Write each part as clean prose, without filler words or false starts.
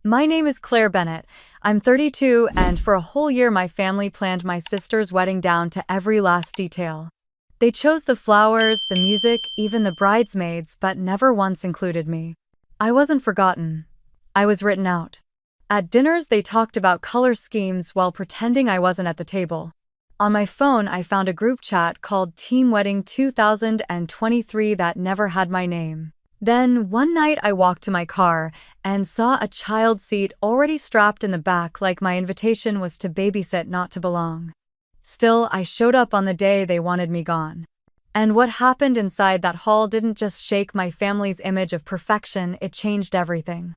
My name is Claire Bennett. I'm 32, and for a whole year my family planned my sister's wedding down to every last detail. They chose the flowers, the music, even the bridesmaids, but never once included me. I wasn't forgotten. I was written out. At dinners, they talked about color schemes while pretending I wasn't at the table. On my phone, I found a group chat called Team Wedding 2023 that never had my name. Then, one night I walked to my car and saw a child seat already strapped in the back like my invitation was to babysit, not to belong. Still, I showed up on the day they wanted me gone. And what happened inside that hall didn't just shake my family's image of perfection, it changed everything.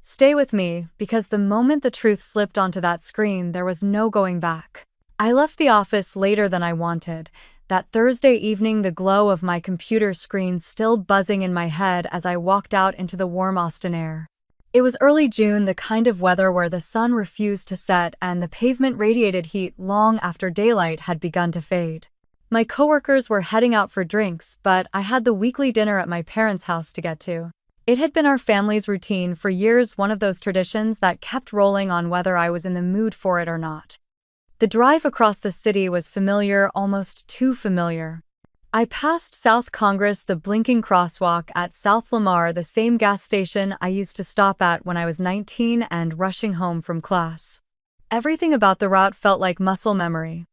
Stay with me, because the moment the truth slipped onto that screen, there was no going back. I left the office later than I wanted. That Thursday evening, the glow of my computer screen still buzzing in my head as I walked out into the warm Austin air. It was early June, the kind of weather where the sun refused to set and the pavement radiated heat long after daylight had begun to fade. My coworkers were heading out for drinks, but I had the weekly dinner at my parents' house to get to. It had been our family's routine for years, one of those traditions that kept rolling on whether I was in the mood for it or not. The drive across the city was familiar, almost too familiar. I passed South Congress, the blinking crosswalk at South Lamar, the same gas station I used to stop at when I was 19 and rushing home from class. Everything about the route felt like muscle memory.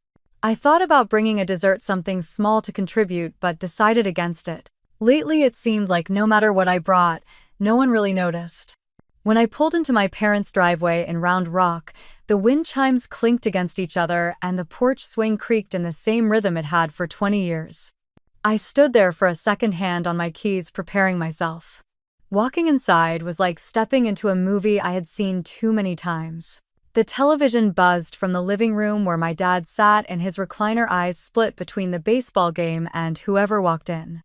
I thought about bringing a dessert, something small to contribute, but decided against it. Lately, it seemed like no matter what I brought, no one really noticed. When I pulled into my parents' driveway in Round Rock, the wind chimes clinked against each other and the porch swing creaked in the same rhythm it had for 20 years. I stood there for a second, hand on my keys, preparing myself. Walking inside was like stepping into a movie I had seen too many times. The television buzzed from the living room where my dad sat in his recliner, eyes split between the baseball game and whoever walked in.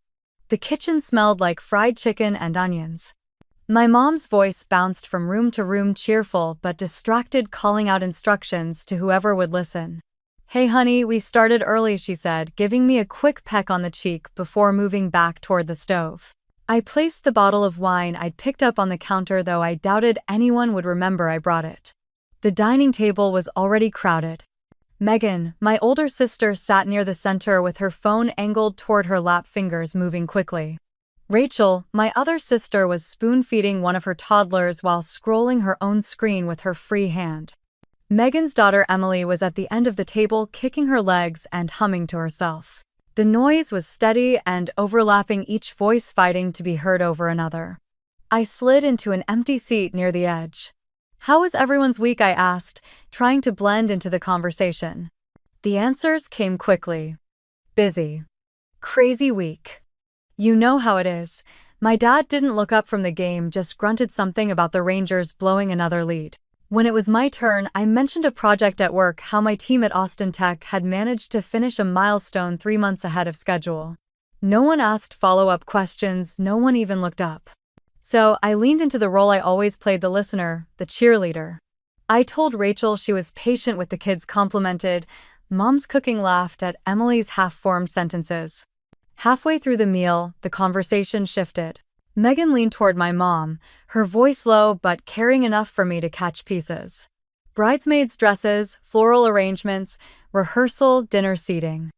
The kitchen smelled like fried chicken and onions. My mom's voice bounced from room to room, cheerful but distracted, calling out instructions to whoever would listen. "Hey honey, we started early," she said, giving me a quick peck on the cheek before moving back toward the stove. I placed the bottle of wine I'd picked up on the counter, though I doubted anyone would remember I brought it. The dining table was already crowded. Megan, my older sister, sat near the center with her phone angled toward her lap, fingers moving quickly. Rachel, my other sister, was spoon-feeding one of her toddlers while scrolling her own screen with her free hand. Megan's daughter Emily was at the end of the table, kicking her legs and humming to herself. The noise was steady and overlapping, each voice fighting to be heard over another. I slid into an empty seat near the edge. "How was everyone's week?" I asked, trying to blend into the conversation. The answers came quickly. "Busy. Crazy week. You know how it is." My dad didn't look up from the game, just grunted something about the Rangers blowing another lead. When it was my turn, I mentioned a project at work, how my team at Austin Tech had managed to finish a milestone 3 months ahead of schedule. No one asked follow-up questions, no one even looked up. So I leaned into the role I always played, the listener, the cheerleader. I told Rachel she was patient with the kids, complimented Mom's cooking, laughed at Emily's half-formed sentences. Halfway through the meal, the conversation shifted. Megan leaned toward my mom, her voice low but caring enough for me to catch pieces. Bridesmaids' dresses, floral arrangements, rehearsal, dinner seating.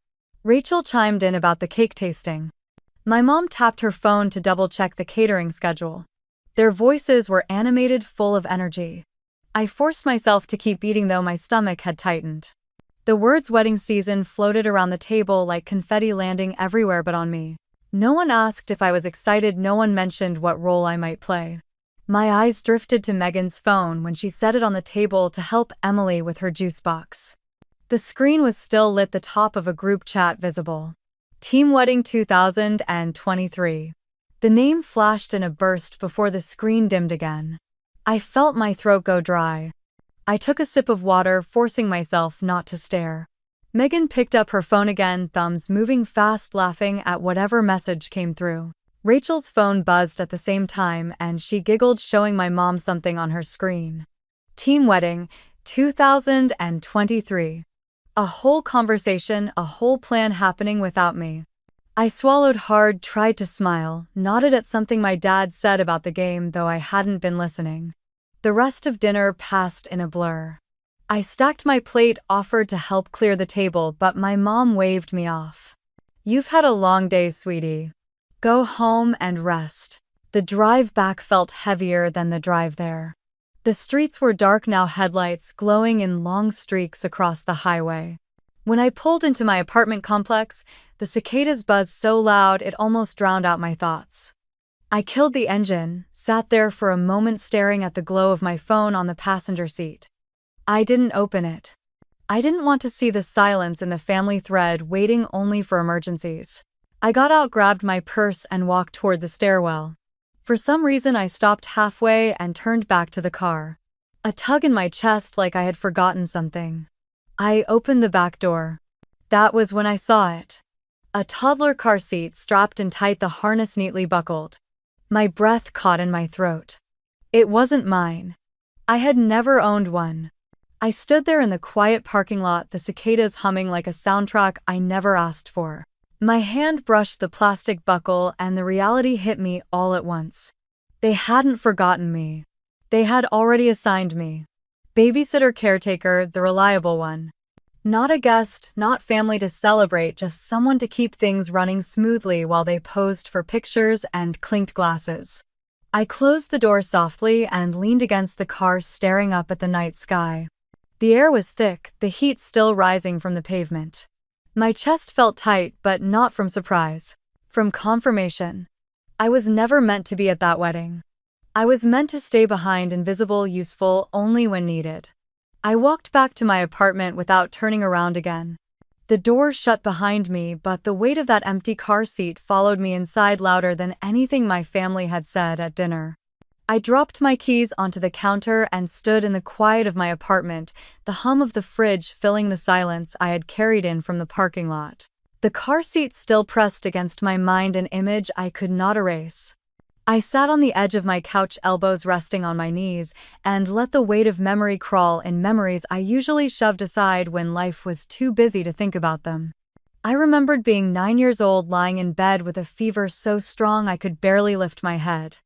Rachel chimed in about the cake tasting. My mom tapped her phone to double-check the catering schedule. Their voices were animated, full of energy. I forced myself to keep eating, though my stomach had tightened. The words "wedding season" floated around the table like confetti, landing everywhere but on me. No one asked if I was excited, no one mentioned what role I might play. My eyes drifted to Megan's phone when she set it on the table to help Emily with her juice box. The screen was still lit, the top of a group chat visible. Team Wedding 2023. The name flashed in a burst before the screen dimmed again. I felt my throat go dry. I took a sip of water, forcing myself not to stare. Megan picked up her phone again, thumbs moving fast, laughing at whatever message came through. Rachel's phone buzzed at the same time, and she giggled, showing my mom something on her screen. Team Wedding 2023. A whole conversation, a whole plan happening without me. I swallowed hard, tried to smile, nodded at something my dad said about the game, though I hadn't been listening. The rest of dinner passed in a blur. I stacked my plate, offered to help clear the table, but my mom waved me off. "You've had a long day, sweetie. Go home and rest." The drive back felt heavier than the drive there. The streets were dark now, headlights glowing in long streaks across the highway. When I pulled into my apartment complex, the cicadas buzzed so loud it almost drowned out my thoughts. I killed the engine, sat there for a moment staring at the glow of my phone on the passenger seat. I didn't open it. I didn't want to see the silence in the family thread waiting only for emergencies. I got out, grabbed my purse, and walked toward the stairwell. For some reason, I stopped halfway and turned back to the car. A tug in my chest, like I had forgotten something. I opened the back door. That was when I saw it. A toddler car seat strapped in tight, the harness neatly buckled. My breath caught in my throat. It wasn't mine. I had never owned one. I stood there in the quiet parking lot, the cicadas humming like a soundtrack I never asked for. My hand brushed the plastic buckle, and the reality hit me all at once. They hadn't forgotten me. They had already assigned me. Babysitter, caretaker, the reliable one. Not a guest, not family to celebrate, just someone to keep things running smoothly while they posed for pictures and clinked glasses. I closed the door softly and leaned against the car, staring up at the night sky. The air was thick, the heat still rising from the pavement. My chest felt tight, but not from surprise. From confirmation. I was never meant to be at that wedding. I was meant to stay behind, invisible, useful only when needed. I walked back to my apartment without turning around again. The door shut behind me, but the weight of that empty car seat followed me inside louder than anything my family had said at dinner. I dropped my keys onto the counter and stood in the quiet of my apartment, the hum of the fridge filling the silence I had carried in from the parking lot. The car seat still pressed against my mind, an image I could not erase. I sat on the edge of my couch, elbows resting on my knees, and let the weight of memory crawl in, memories I usually shoved aside when life was too busy to think about them. I remembered being 9 years old, lying in bed with a fever so strong I could barely lift my head.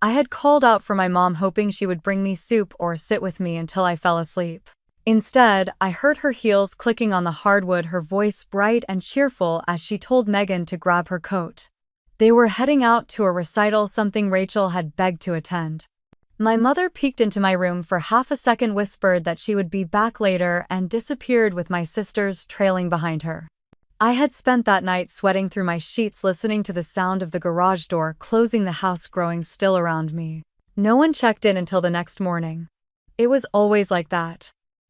I had called out for my mom, hoping she would bring me soup or sit with me until I fell asleep. Instead, I heard her heels clicking on the hardwood, her voice bright and cheerful as she told Megan to grab her coat. They were heading out to a recital, something Rachel had begged to attend. My mother peeked into my room for half a second, whispered that she would be back later, and disappeared with my sisters trailing behind her. I had spent that night sweating through my sheets, listening to the sound of the garage door closing, the house growing still around me. No one checked in until the next morning. It was always like that.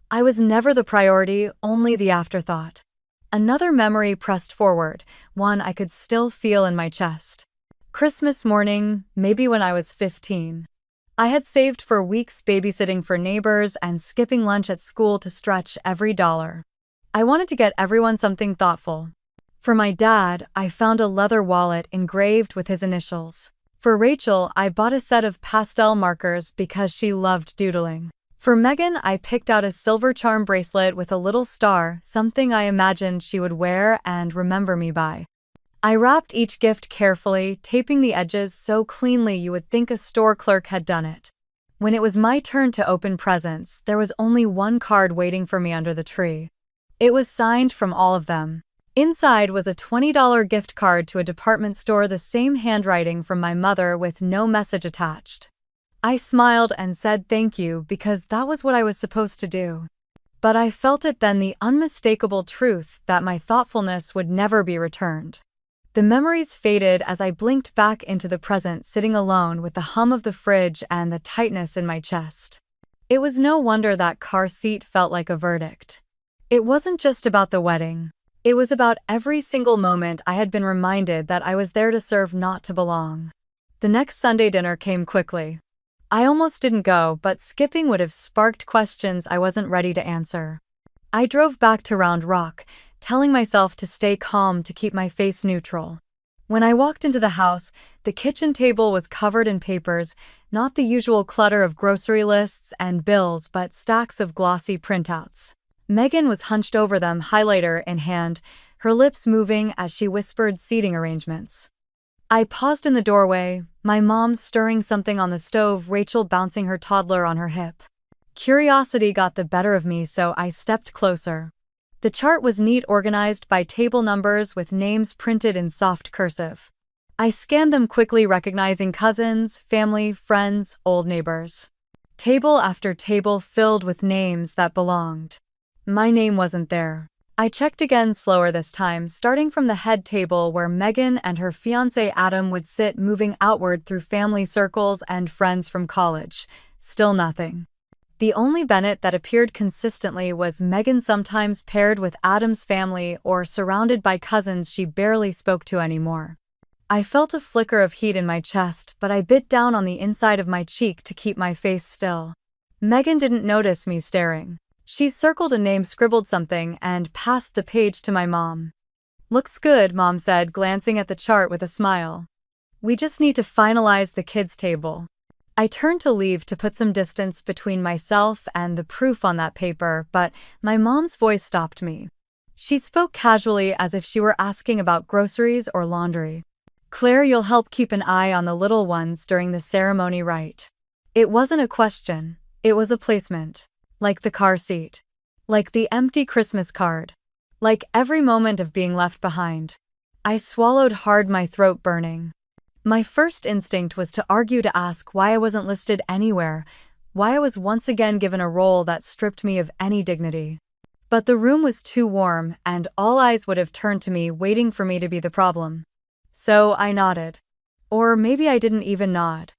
I was never the priority, only the afterthought. Another memory pressed forward, one I could still feel in my chest. Christmas morning, maybe when I was 15. I had saved for weeks, babysitting for neighbors and skipping lunch at school to stretch every dollar. I wanted to get everyone something thoughtful. For my dad, I found a leather wallet engraved with his initials. For Rachel, I bought a set of pastel markers because she loved doodling. For Megan, I picked out a silver charm bracelet with a little star, something I imagined she would wear and remember me by. I wrapped each gift carefully, taping the edges so cleanly you would think a store clerk had done it. When it was my turn to open presents, there was only one card waiting for me under the tree. It was signed from all of them. Inside was a $20 gift card to a department store, the same handwriting from my mother with no message attached. I smiled and said thank you because that was what I was supposed to do. But I felt it then, the unmistakable truth that my thoughtfulness would never be returned. The memories faded as I blinked back into the present, sitting alone with the hum of the fridge and the tightness in my chest. It was no wonder that car seat felt like a verdict. It wasn't just about the wedding. It was about every single moment I had been reminded that I was there to serve, not to belong. The next Sunday dinner came quickly. I almost didn't go, but skipping would have sparked questions I wasn't ready to answer. I drove back to Round Rock, telling myself to stay calm, to keep my face neutral. When I walked into the house, the kitchen table was covered in papers, not the usual clutter of grocery lists and bills, but stacks of glossy printouts. Megan was hunched over them, highlighter in hand, her lips moving as she whispered seating arrangements. I paused in the doorway, my mom stirring something on the stove, Rachel bouncing her toddler on her hip. Curiosity got the better of me, so I stepped closer. The chart was neat, organized by table numbers with names printed in soft cursive. I scanned them quickly, recognizing cousins, family, friends, old neighbors. Table after table filled with names that belonged. My name wasn't there. I checked again, slower this time, starting from the head table where Megan and her fiancé Adam would sit, moving outward through family circles and friends from college. Still nothing. The only Bennett that appeared consistently was Megan, sometimes paired with Adam's family or surrounded by cousins she barely spoke to anymore. I felt a flicker of heat in my chest, but I bit down on the inside of my cheek to keep my face still. Megan didn't notice me staring. She circled a name, scribbled something, and passed the page to my mom. "Looks good," Mom said, glancing at the chart with a smile. "We just need to finalize the kids' table." I turned to leave to put some distance between myself and the proof on that paper, but my mom's voice stopped me. She spoke casually, as if she were asking about groceries or laundry. "Claire, you'll help keep an eye on the little ones during the ceremony, right?" It wasn't a question, it was a placement. Like the car seat. Like the empty Christmas card. Like every moment of being left behind. I swallowed hard, my throat burning. My first instinct was to argue, to ask why I wasn't listed anywhere, why I was once again given a role that stripped me of any dignity. But the room was too warm, and all eyes would have turned to me, waiting for me to be the problem. So I nodded. Or maybe I didn't even nod.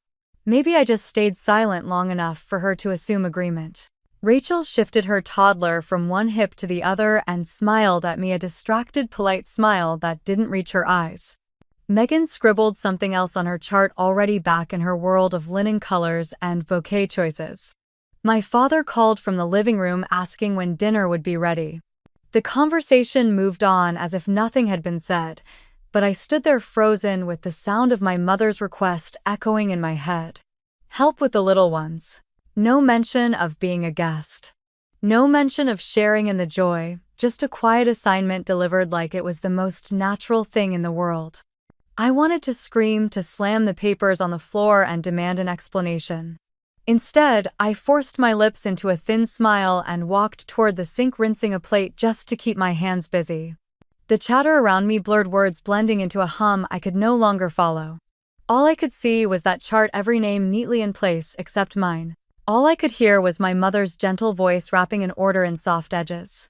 Maybe I just stayed silent long enough for her to assume agreement. Rachel shifted her toddler from one hip to the other and smiled at me, a distracted, polite smile that didn't reach her eyes. Megan scribbled something else on her chart, already back in her world of linen colors and bouquet choices. My father called from the living room, asking when dinner would be ready. The conversation moved on as if nothing had been said, but I stood there frozen, with the sound of my mother's request echoing in my head. Help with the little ones. No mention of being a guest. No mention of sharing in the joy, just a quiet assignment delivered like it was the most natural thing in the world. I wanted to scream, to slam the papers on the floor and demand an explanation. Instead, I forced my lips into a thin smile and walked toward the sink, rinsing a plate just to keep my hands busy. The chatter around me blurred, words blending into a hum I could no longer follow. All I could see was that chart, every name neatly in place except mine. All I could hear was my mother's gentle voice rapping an order in soft edges.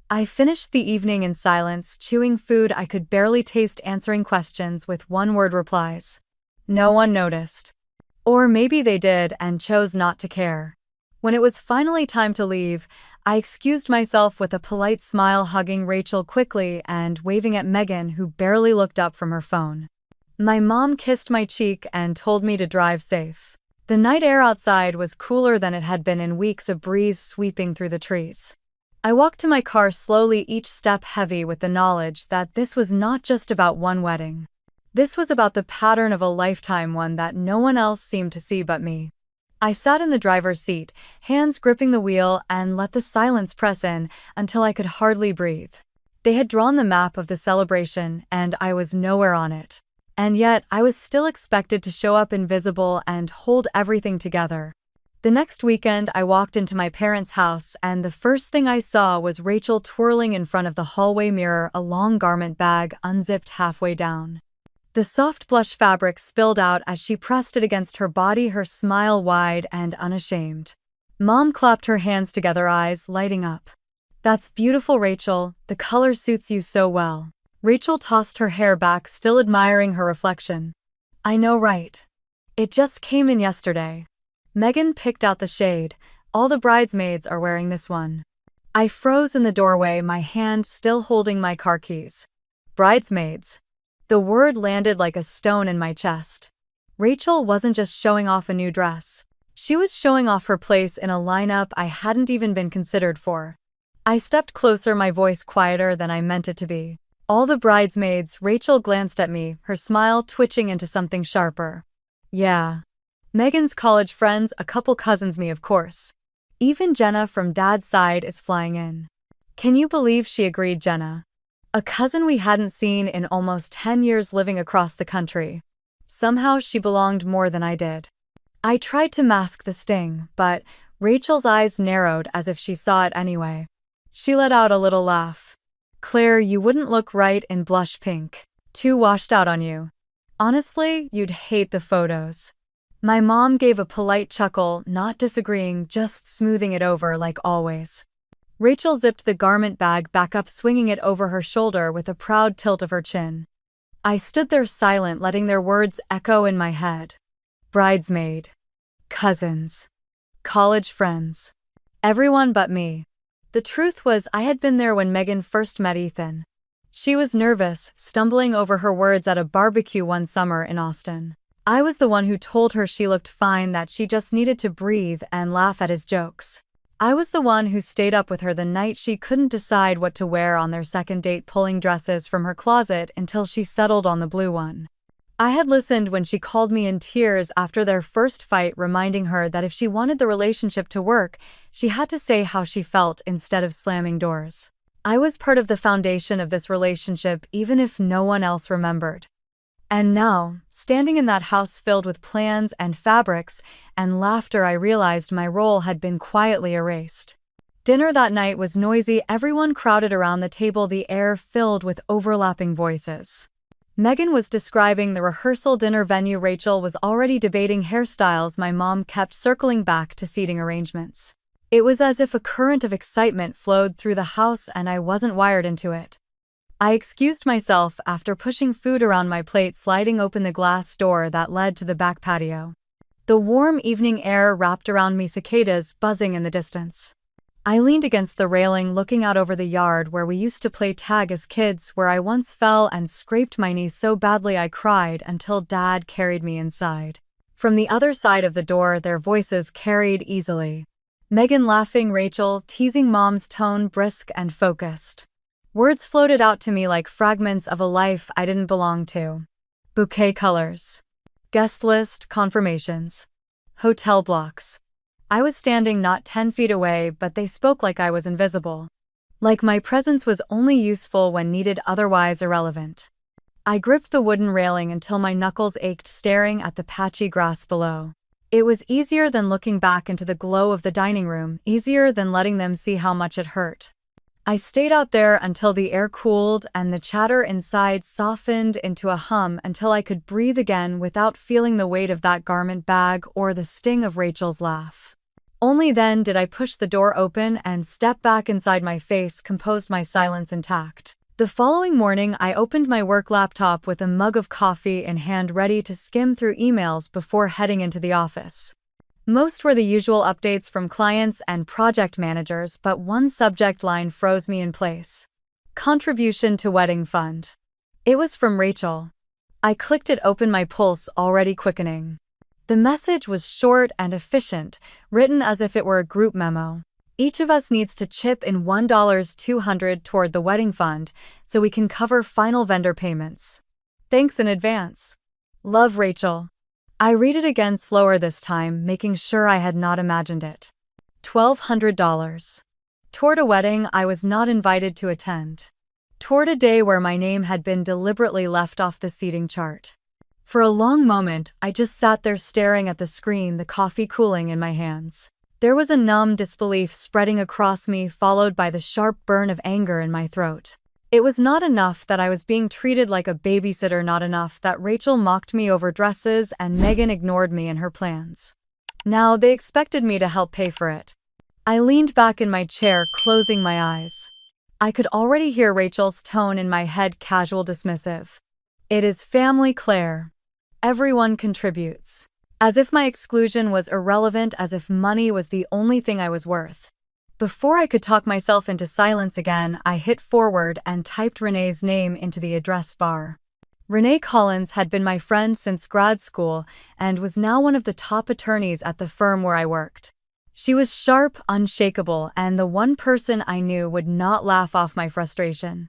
I finished the evening in silence, chewing food I could barely taste, answering questions with one-word replies. No one noticed. Or maybe they did and chose not to care. When it was finally time to leave, I excused myself with a polite smile, hugging Rachel quickly and waving at Megan, who barely looked up from her phone. My mom kissed my cheek and told me to drive safe. The night air outside was cooler than it had been in weeks, a breeze sweeping through the trees. I walked to my car slowly, each step heavy with the knowledge that this was not just about one wedding. This was about the pattern of a lifetime, one that no one else seemed to see but me. I sat in the driver's seat, hands gripping the wheel, and let the silence press in until I could hardly breathe. They had drawn the map of the celebration, and I was nowhere on it. And yet, I was still expected to show up invisible and hold everything together. The next weekend, I walked into my parents' house, and the first thing I saw was Rachel twirling in front of the hallway mirror, a long garment bag unzipped halfway down. The soft blush fabric spilled out as she pressed it against her body, her smile wide and unashamed. Mom clapped her hands together, eyes lighting up. "That's beautiful, Rachel. The color suits you so well." Rachel tossed her hair back, still admiring her reflection. "I know, right? It just came in yesterday." Megan picked out the shade. "All the bridesmaids are wearing this one." I froze in the doorway, my hand still holding my car keys. Bridesmaids. The word landed like a stone in my chest. Rachel wasn't just showing off a new dress. She was showing off her place in a lineup I hadn't even been considered for. I stepped closer, my voice quieter than I meant it to be. "All the bridesmaids." Rachel glanced at me, her smile twitching into something sharper. "Yeah. Megan's college friends, a couple cousins, me of course. Even Jenna from Dad's side is flying in." "Can you believe?" she agreed. Jenna. A cousin we hadn't seen in almost 10 years, living across the country. Somehow she belonged more than I did. I tried to mask the sting, but Rachel's eyes narrowed as if she saw it anyway. She let out a little laugh. Claire, you wouldn't look right in blush pink. Too washed out on you. Honestly, you'd hate the photos. My mom gave a polite chuckle, not disagreeing, just smoothing it over like always. Rachel zipped the garment bag back up, swinging it over her shoulder with a proud tilt of her chin. I stood there silent, letting their words echo in my head. Bridesmaid. Cousins. College friends. Everyone but me. The truth was, I had been there when Megan first met Ethan. She was nervous, stumbling over her words at a barbecue one summer in Austin. I was the one who told her she looked fine, that she just needed to breathe and laugh at his jokes. I was the one who stayed up with her the night she couldn't decide what to wear on their second date, pulling dresses from her closet until she settled on the blue one. I had listened when she called me in tears after their first fight, reminding her that if she wanted the relationship to work, she had to say how she felt instead of slamming doors. I was part of the foundation of this relationship, even if no one else remembered. And now, standing in that house filled with plans and fabrics and laughter, I realized my role had been quietly erased. Dinner that night was noisy, everyone crowded around the table, the air filled with overlapping voices. Megan was describing the rehearsal dinner venue. Rachel was already debating hairstyles. My mom kept circling back to seating arrangements. It was as if a current of excitement flowed through the house and I wasn't wired into it. I excused myself after pushing food around my plate, sliding open the glass door that led to the back patio. The warm evening air wrapped around me, cicadas buzzing in the distance. I leaned against the railing, looking out over the yard where we used to play tag as kids, where I once fell and scraped my knee so badly I cried until Dad carried me inside. From the other side of the door, their voices carried easily. Megan laughing, Rachel teasing, Mom's tone brisk and focused. Words floated out to me like fragments of a life I didn't belong to. Bouquet colors. Guest list confirmations. Hotel blocks. I was standing not 10 feet away, but they spoke like I was invisible. Like my presence was only useful when needed, otherwise irrelevant. I gripped the wooden railing until my knuckles ached, staring at the patchy grass below. It was easier than looking back into the glow of the dining room, easier than letting them see how much it hurt. I stayed out there until the air cooled and the chatter inside softened into a hum, until I could breathe again without feeling the weight of that garment bag or the sting of Rachel's laugh. Only then did I push the door open and step back inside. My face composed, my silence intact. The following morning, I opened my work laptop with a mug of coffee in hand, ready to skim through emails before heading into the office. Most were the usual updates from clients and project managers, but one subject line froze me in place. Contribution to wedding fund. It was from Rachel. I clicked it open, my pulse already quickening. The message was short and efficient, written as if it were a group memo. Each of us needs to chip in $200 toward the wedding fund so we can cover final vendor payments. Thanks in advance. Love, Rachel. I read it again, slower this time, making sure I had not imagined it. $1,200. Toward a wedding I was not invited to attend. Toward a day where my name had been deliberately left off the seating chart. For a long moment, I just sat there staring at the screen, the coffee cooling in my hands. There was a numb disbelief spreading across me, followed by the sharp burn of anger in my throat. It was not enough that I was being treated like a babysitter, not enough that Rachel mocked me over dresses and Megan ignored me in her plans. Now they expected me to help pay for it. I leaned back in my chair, closing my eyes. I could already hear Rachel's tone in my head, casual, dismissive. It is family, Claire. Everyone contributes. As if my exclusion was irrelevant, as if money was the only thing I was worth. Before I could talk myself into silence again, I hit forward and typed Renee's name into the address bar. Renee Collins had been my friend since grad school and was now one of the top attorneys at the firm where I worked. She was sharp, unshakable, and the one person I knew would not laugh off my frustration.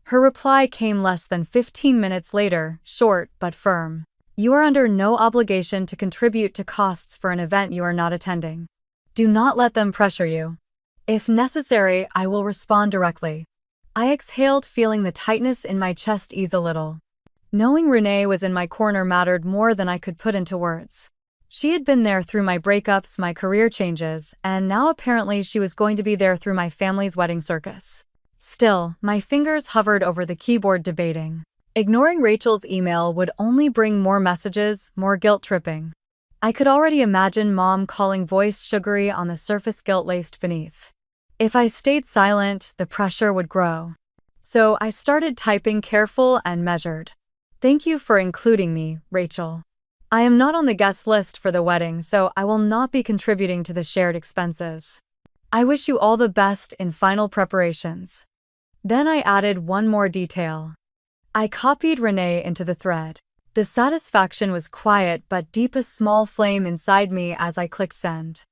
Her reply came less than 15 minutes later, short but firm. You are under no obligation to contribute to costs for an event you are not attending. Do not let them pressure you. If necessary, I will respond directly. I exhaled, feeling the tightness in my chest ease a little. Knowing Renee was in my corner mattered more than I could put into words. She had been there through my breakups, my career changes, and now apparently she was going to be there through my family's wedding circus. Still, my fingers hovered over the keyboard debating. Ignoring Rachel's email would only bring more messages, more guilt-tripping. I could already imagine Mom calling voice sugary on the surface guilt-laced beneath. If I stayed silent, the pressure would grow. So I started typing careful and measured. Thank you for including me, Rachel. I am not on the guest list for the wedding, so I will not be contributing to the shared expenses. I wish you all the best in final preparations. Then I added one more detail. I copied Renee into the thread. The satisfaction was quiet but deep, a small flame inside me as I clicked send.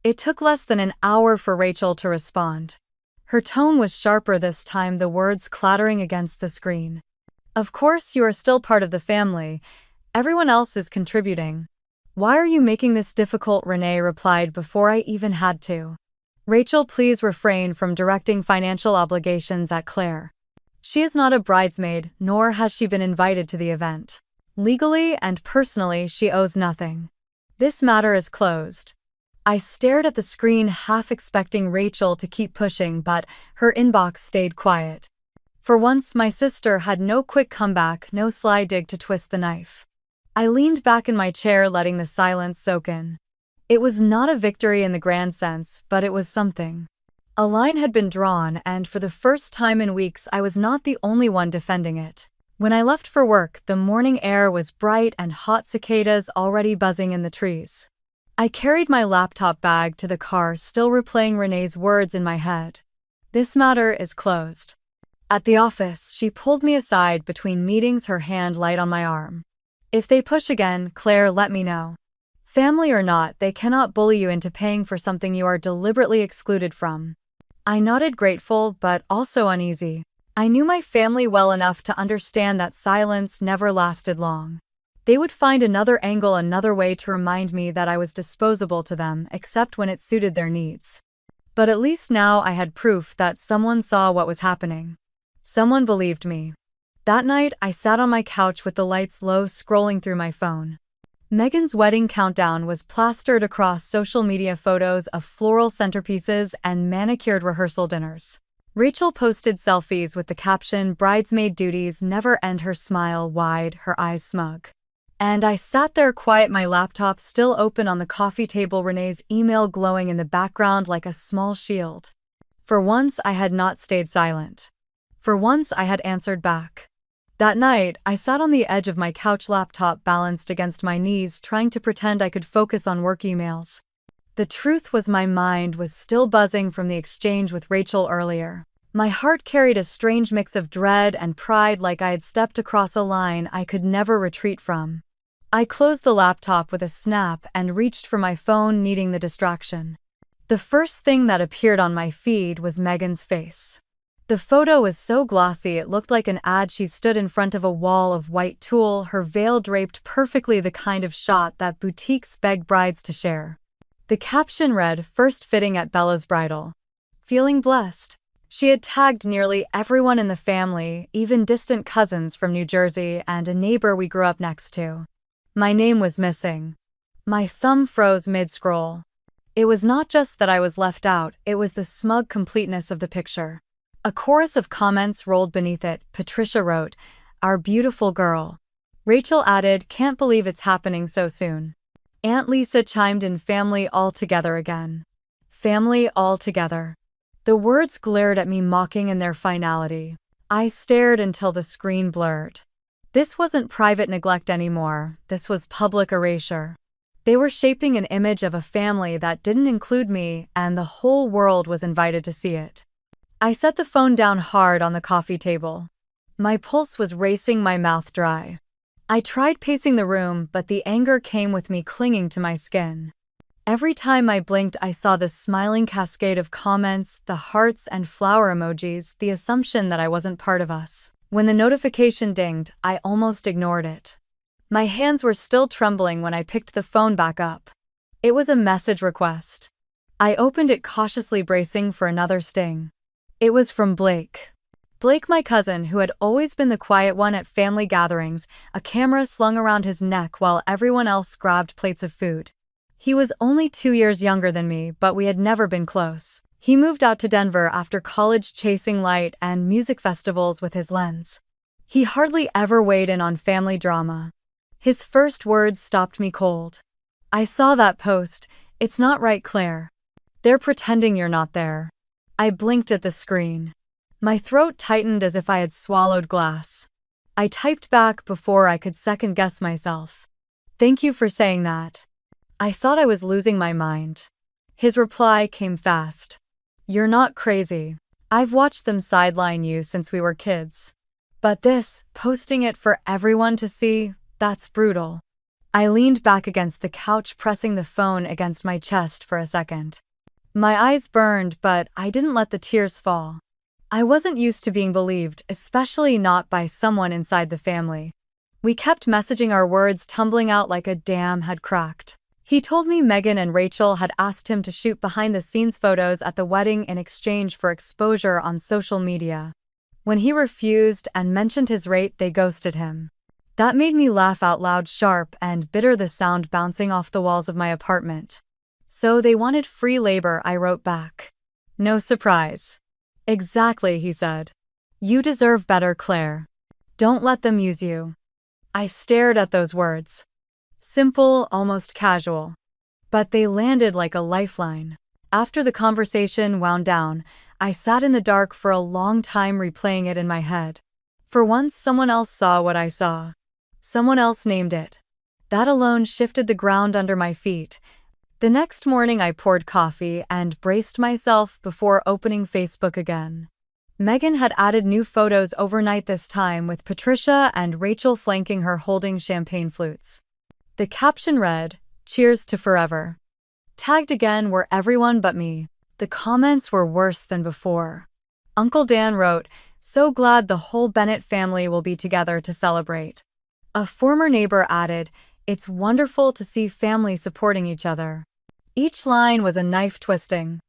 It took less than an hour for Rachel to respond. Her tone was sharper this time, the words clattering against the screen. Of course you are still part of the family. Everyone else is contributing. Why are you making this difficult? Renee replied before I even had to. Rachel, please refrain from directing financial obligations at Claire. She is not a bridesmaid, nor has she been invited to the event. Legally and personally, she owes nothing. This matter is closed. I stared at the screen, half expecting Rachel to keep pushing, but her inbox stayed quiet. For once, my sister had no quick comeback, no sly dig to twist the knife. I leaned back in my chair, letting the silence soak in. It was not a victory in the grand sense, but it was something. A line had been drawn, and for the first time in weeks, I was not the only one defending it. When I left for work, the morning air was bright and hot, cicadas already buzzing in the trees. I carried my laptop bag to the car, still replaying Renee's words in my head. This matter is closed. At the office, she pulled me aside between meetings, her hand light on my arm. If they push again, Claire, let me know. Family or not, they cannot bully you into paying for something you are deliberately excluded from. I nodded, grateful but also uneasy. I knew my family well enough to understand that silence never lasted long. They would find another angle, another way to remind me that I was disposable to them, except when it suited their needs. But at least now I had proof that someone saw what was happening. Someone believed me. That night, I sat on my couch with the lights low, scrolling through my phone. Megan's wedding countdown was plastered across social media, photos of floral centerpieces and manicured rehearsal dinners. Rachel posted selfies with the caption, "Bridesmaid duties never end," her smile wide, her eyes smug. And I sat there quiet, my laptop still open on the coffee table, Renee's email glowing in the background like a small shield. For once, I had not stayed silent. For once, I had answered back. That night, I sat on the edge of my couch, laptop balanced against my knees, trying to pretend I could focus on work emails. The truth was, my mind was still buzzing from the exchange with Rachel earlier. My heart carried a strange mix of dread and pride, like I had stepped across a line I could never retreat from. I closed the laptop with a snap and reached for my phone, needing the distraction. The first thing that appeared on my feed was Megan's face. The photo was so glossy it looked like an ad. She stood in front of a wall of white tulle, her veil draped perfectly, the kind of shot that boutiques beg brides to share. The caption read, "First fitting at Bella's bridal. Feeling blessed." She had tagged nearly everyone in the family, even distant cousins from New Jersey and a neighbor we grew up next to. My name was missing. My thumb froze mid-scroll. It was not just that I was left out, it was the smug completeness of the picture. A chorus of comments rolled beneath it. Patricia wrote, "Our beautiful girl." Rachel added, "Can't believe it's happening so soon." Aunt Lisa chimed in, "Family all together again. Family all together." The words glared at me, mocking in their finality. I stared until the screen blurred. This wasn't private neglect anymore, this was public erasure. They were shaping an image of a family that didn't include me, and the whole world was invited to see it. I set the phone down hard on the coffee table. My pulse was racing, my mouth dry. I tried pacing the room, but the anger came with me, clinging to my skin. Every time I blinked, I saw the smiling cascade of comments, the hearts and flower emojis, the assumption that I wasn't part of us. When the notification dinged, I almost ignored it. My hands were still trembling when I picked the phone back up. It was a message request. I opened it cautiously, bracing for another sting. It was from Blake. Blake, my cousin, who had always been the quiet one at family gatherings, a camera slung around his neck while everyone else grabbed plates of food. He was only 2 years younger than me, but we had never been close. He moved out to Denver after college, chasing light and music festivals with his lens. He hardly ever weighed in on family drama. His first words stopped me cold. "I saw that post. It's not right, Claire. They're pretending you're not there." I blinked at the screen. My throat tightened as if I had swallowed glass. I typed back before I could second-guess myself. "Thank you for saying that." I thought I was losing my mind. His reply came fast. "You're not crazy. I've watched them sideline you since we were kids. But this, posting it for everyone to see, that's brutal." I leaned back against the couch, pressing the phone against my chest for a second. My eyes burned, but I didn't let the tears fall. I wasn't used to being believed, especially not by someone inside the family. We kept messaging, our words tumbling out like a dam had cracked. He told me Megan and Rachel had asked him to shoot behind-the-scenes photos at the wedding in exchange for exposure on social media. When he refused and mentioned his rate, they ghosted him. That made me laugh out loud, sharp and bitter, the sound bouncing off the walls of my apartment. "So they wanted free labor," I wrote back. "No surprise." "Exactly," he said. "You deserve better, Claire. Don't let them use you." I stared at those words. Simple, almost casual. But they landed like a lifeline. After the conversation wound down, I sat in the dark for a long time, replaying it in my head. For once, someone else saw what I saw. Someone else named it. That alone shifted the ground under my feet. The next morning I poured coffee and braced myself before opening Facebook again. Megan had added new photos overnight, this time with Patricia and Rachel flanking her holding champagne flutes. The caption read, "Cheers to forever." Tagged again were everyone but me. The comments were worse than before. Uncle Dan wrote, "So glad the whole Bennett family will be together to celebrate." A former neighbor added, "It's wonderful to see family supporting each other." Each line was a knife twisting.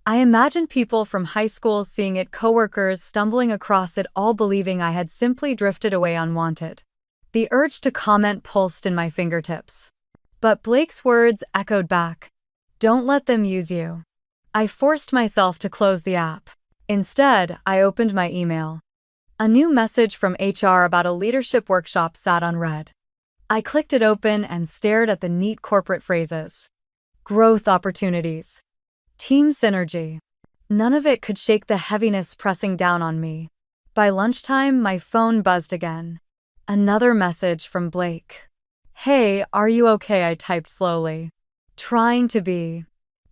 I imagined people from high school seeing it, coworkers stumbling across it, all believing I had simply drifted away unwanted. The urge to comment pulsed in my fingertips. But Blake's words echoed back. "Don't let them use you." I forced myself to close the app. Instead, I opened my email. A new message from HR about a leadership workshop sat unread. I clicked it open and stared at the neat corporate phrases. Growth opportunities. Team synergy. None of it could shake the heaviness pressing down on me. By lunchtime, my phone buzzed again. Another message from Blake. "Hey, are you okay?" I typed slowly. "Trying to be.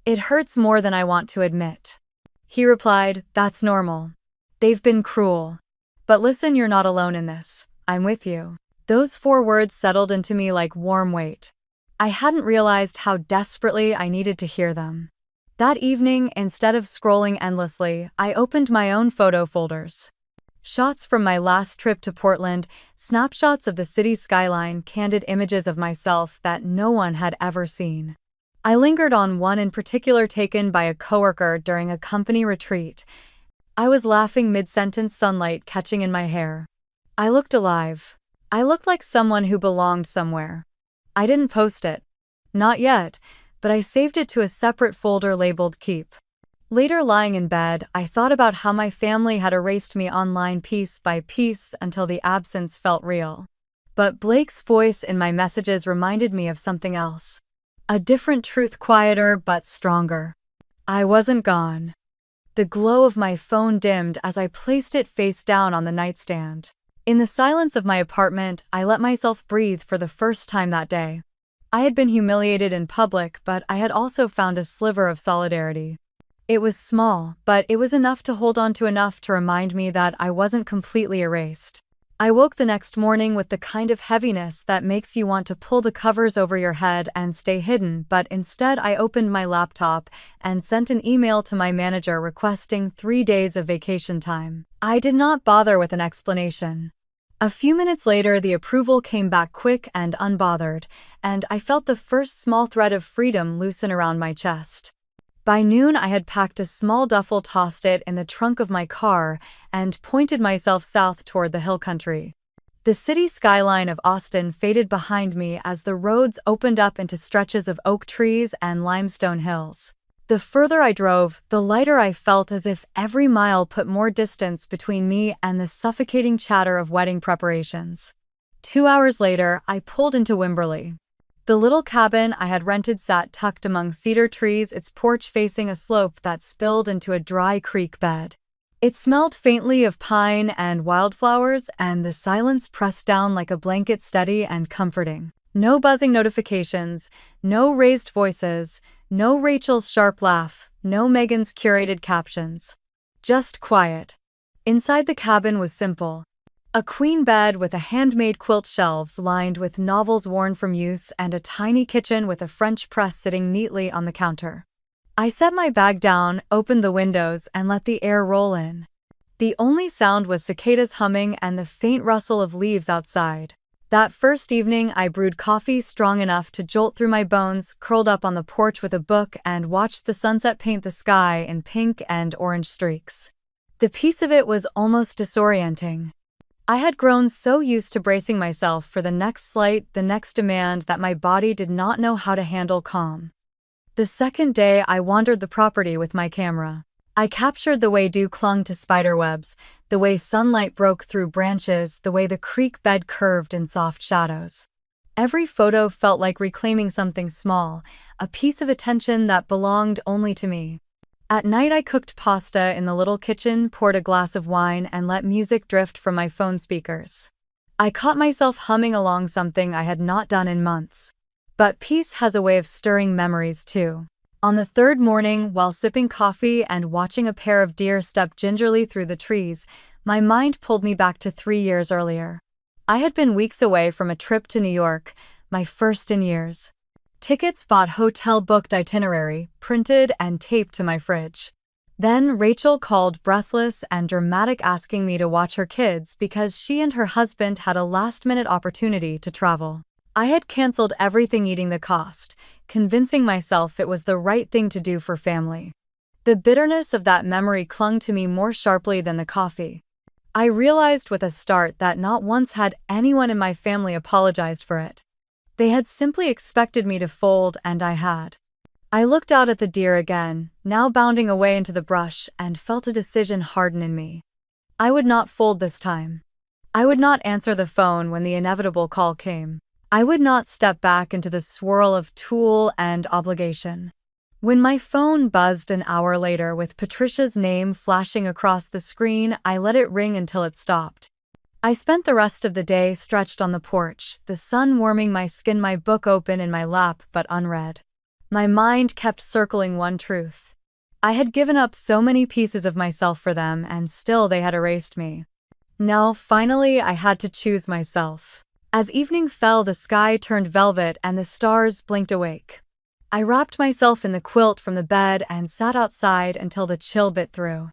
It hurts more than I want to admit." He replied, "That's normal. They've been cruel. But listen, you're not alone in this. I'm with you." Those 4 words settled into me like warm weight. I hadn't realized how desperately I needed to hear them. That evening, instead of scrolling endlessly, I opened my own photo folders. Shots from my last trip to Portland, snapshots of the city skyline, candid images of myself that no one had ever seen. I lingered on one in particular, taken by a coworker during a company retreat. I was laughing mid-sentence, sunlight catching in my hair. I looked alive. I looked like someone who belonged somewhere. I didn't post it. Not yet, but I saved it to a separate folder labeled Keep. Later, lying in bed, I thought about how my family had erased me online piece by piece until the absence felt real. But Blake's voice in my messages reminded me of something else. A different truth, quieter but stronger. I wasn't gone. The glow of my phone dimmed as I placed it face down on the nightstand. In the silence of my apartment, I let myself breathe for the first time that day. I had been humiliated in public, but I had also found a sliver of solidarity. It was small, but it was enough to hold on to, enough to remind me that I wasn't completely erased. I woke the next morning with the kind of heaviness that makes you want to pull the covers over your head and stay hidden, but instead I opened my laptop and sent an email to my manager requesting 3 days of vacation time. I did not bother with an explanation. A few minutes later, the approval came back quick and unbothered, and I felt the first small thread of freedom loosen around my chest. By noon, I had packed a small duffel, tossed it in the trunk of my car, and pointed myself south toward the hill country. The city skyline of Austin faded behind me as the roads opened up into stretches of oak trees and limestone hills. The further I drove, the lighter I felt, as if every mile put more distance between me and the suffocating chatter of wedding preparations. 2 hours later, I pulled into Wimberley. The little cabin I had rented sat tucked among cedar trees, its porch facing a slope that spilled into a dry creek bed. It smelled faintly of pine and wildflowers, and the silence pressed down like a blanket, steady and comforting. No buzzing notifications, no raised voices, no Rachel's sharp laugh, no Megan's curated captions. Just quiet. Inside the cabin was simple. A queen bed with a handmade quilt, shelves lined with novels worn from use, and a tiny kitchen with a French press sitting neatly on the counter. I set my bag down, opened the windows, and let the air roll in. The only sound was cicadas humming and the faint rustle of leaves outside. That first evening, I brewed coffee strong enough to jolt through my bones, curled up on the porch with a book, and watched the sunset paint the sky in pink and orange streaks. The peace of it was almost disorienting. I had grown so used to bracing myself for the next slight, the next demand, that my body did not know how to handle calm. The second day, I wandered the property with my camera. I captured the way dew clung to spiderwebs, the way sunlight broke through branches, the way the creek bed curved in soft shadows. Every photo felt like reclaiming something small, a piece of attention that belonged only to me. At night, I cooked pasta in the little kitchen, poured a glass of wine, and let music drift from my phone speakers. I caught myself humming along, something I had not done in months. But peace has a way of stirring memories too. On the third morning, while sipping coffee and watching a pair of deer step gingerly through the trees, my mind pulled me back to 3 years earlier. I had been weeks away from a trip to New York, my first in years. Tickets bought, hotel booked, itinerary printed and taped to my fridge. Then Rachel called, breathless and dramatic, asking me to watch her kids because she and her husband had a last-minute opportunity to travel. I had canceled everything, eating the cost, convincing myself it was the right thing to do for family. The bitterness of that memory clung to me more sharply than the coffee. I realized with a start that not once had anyone in my family apologized for it. They had simply expected me to fold, and I had. I looked out at the deer again, now bounding away into the brush, and felt a decision harden in me. I would not fold this time. I would not answer the phone when the inevitable call came. I would not step back into the swirl of tool and obligation. When my phone buzzed an hour later with Patricia's name flashing across the screen, I let it ring until it stopped. I spent the rest of the day stretched on the porch, the sun warming my skin, my book open in my lap but unread. My mind kept circling one truth. I had given up so many pieces of myself for them, and still they had erased me. Now, finally, I had to choose myself. As evening fell, the sky turned velvet and the stars blinked awake. I wrapped myself in the quilt from the bed and sat outside until the chill bit through.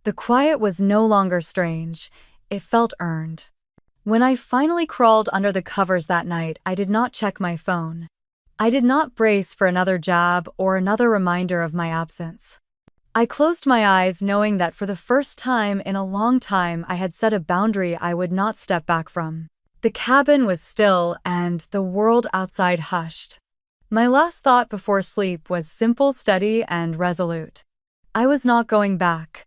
The quiet was no longer strange. It felt earned. When I finally crawled under the covers that night, I did not check my phone. I did not brace for another jab or another reminder of my absence. I closed my eyes, knowing that for the first time in a long time I had set a boundary I would not step back from. The cabin was still, and the world outside hushed. My last thought before sleep was simple, steady, and resolute. I was not going back.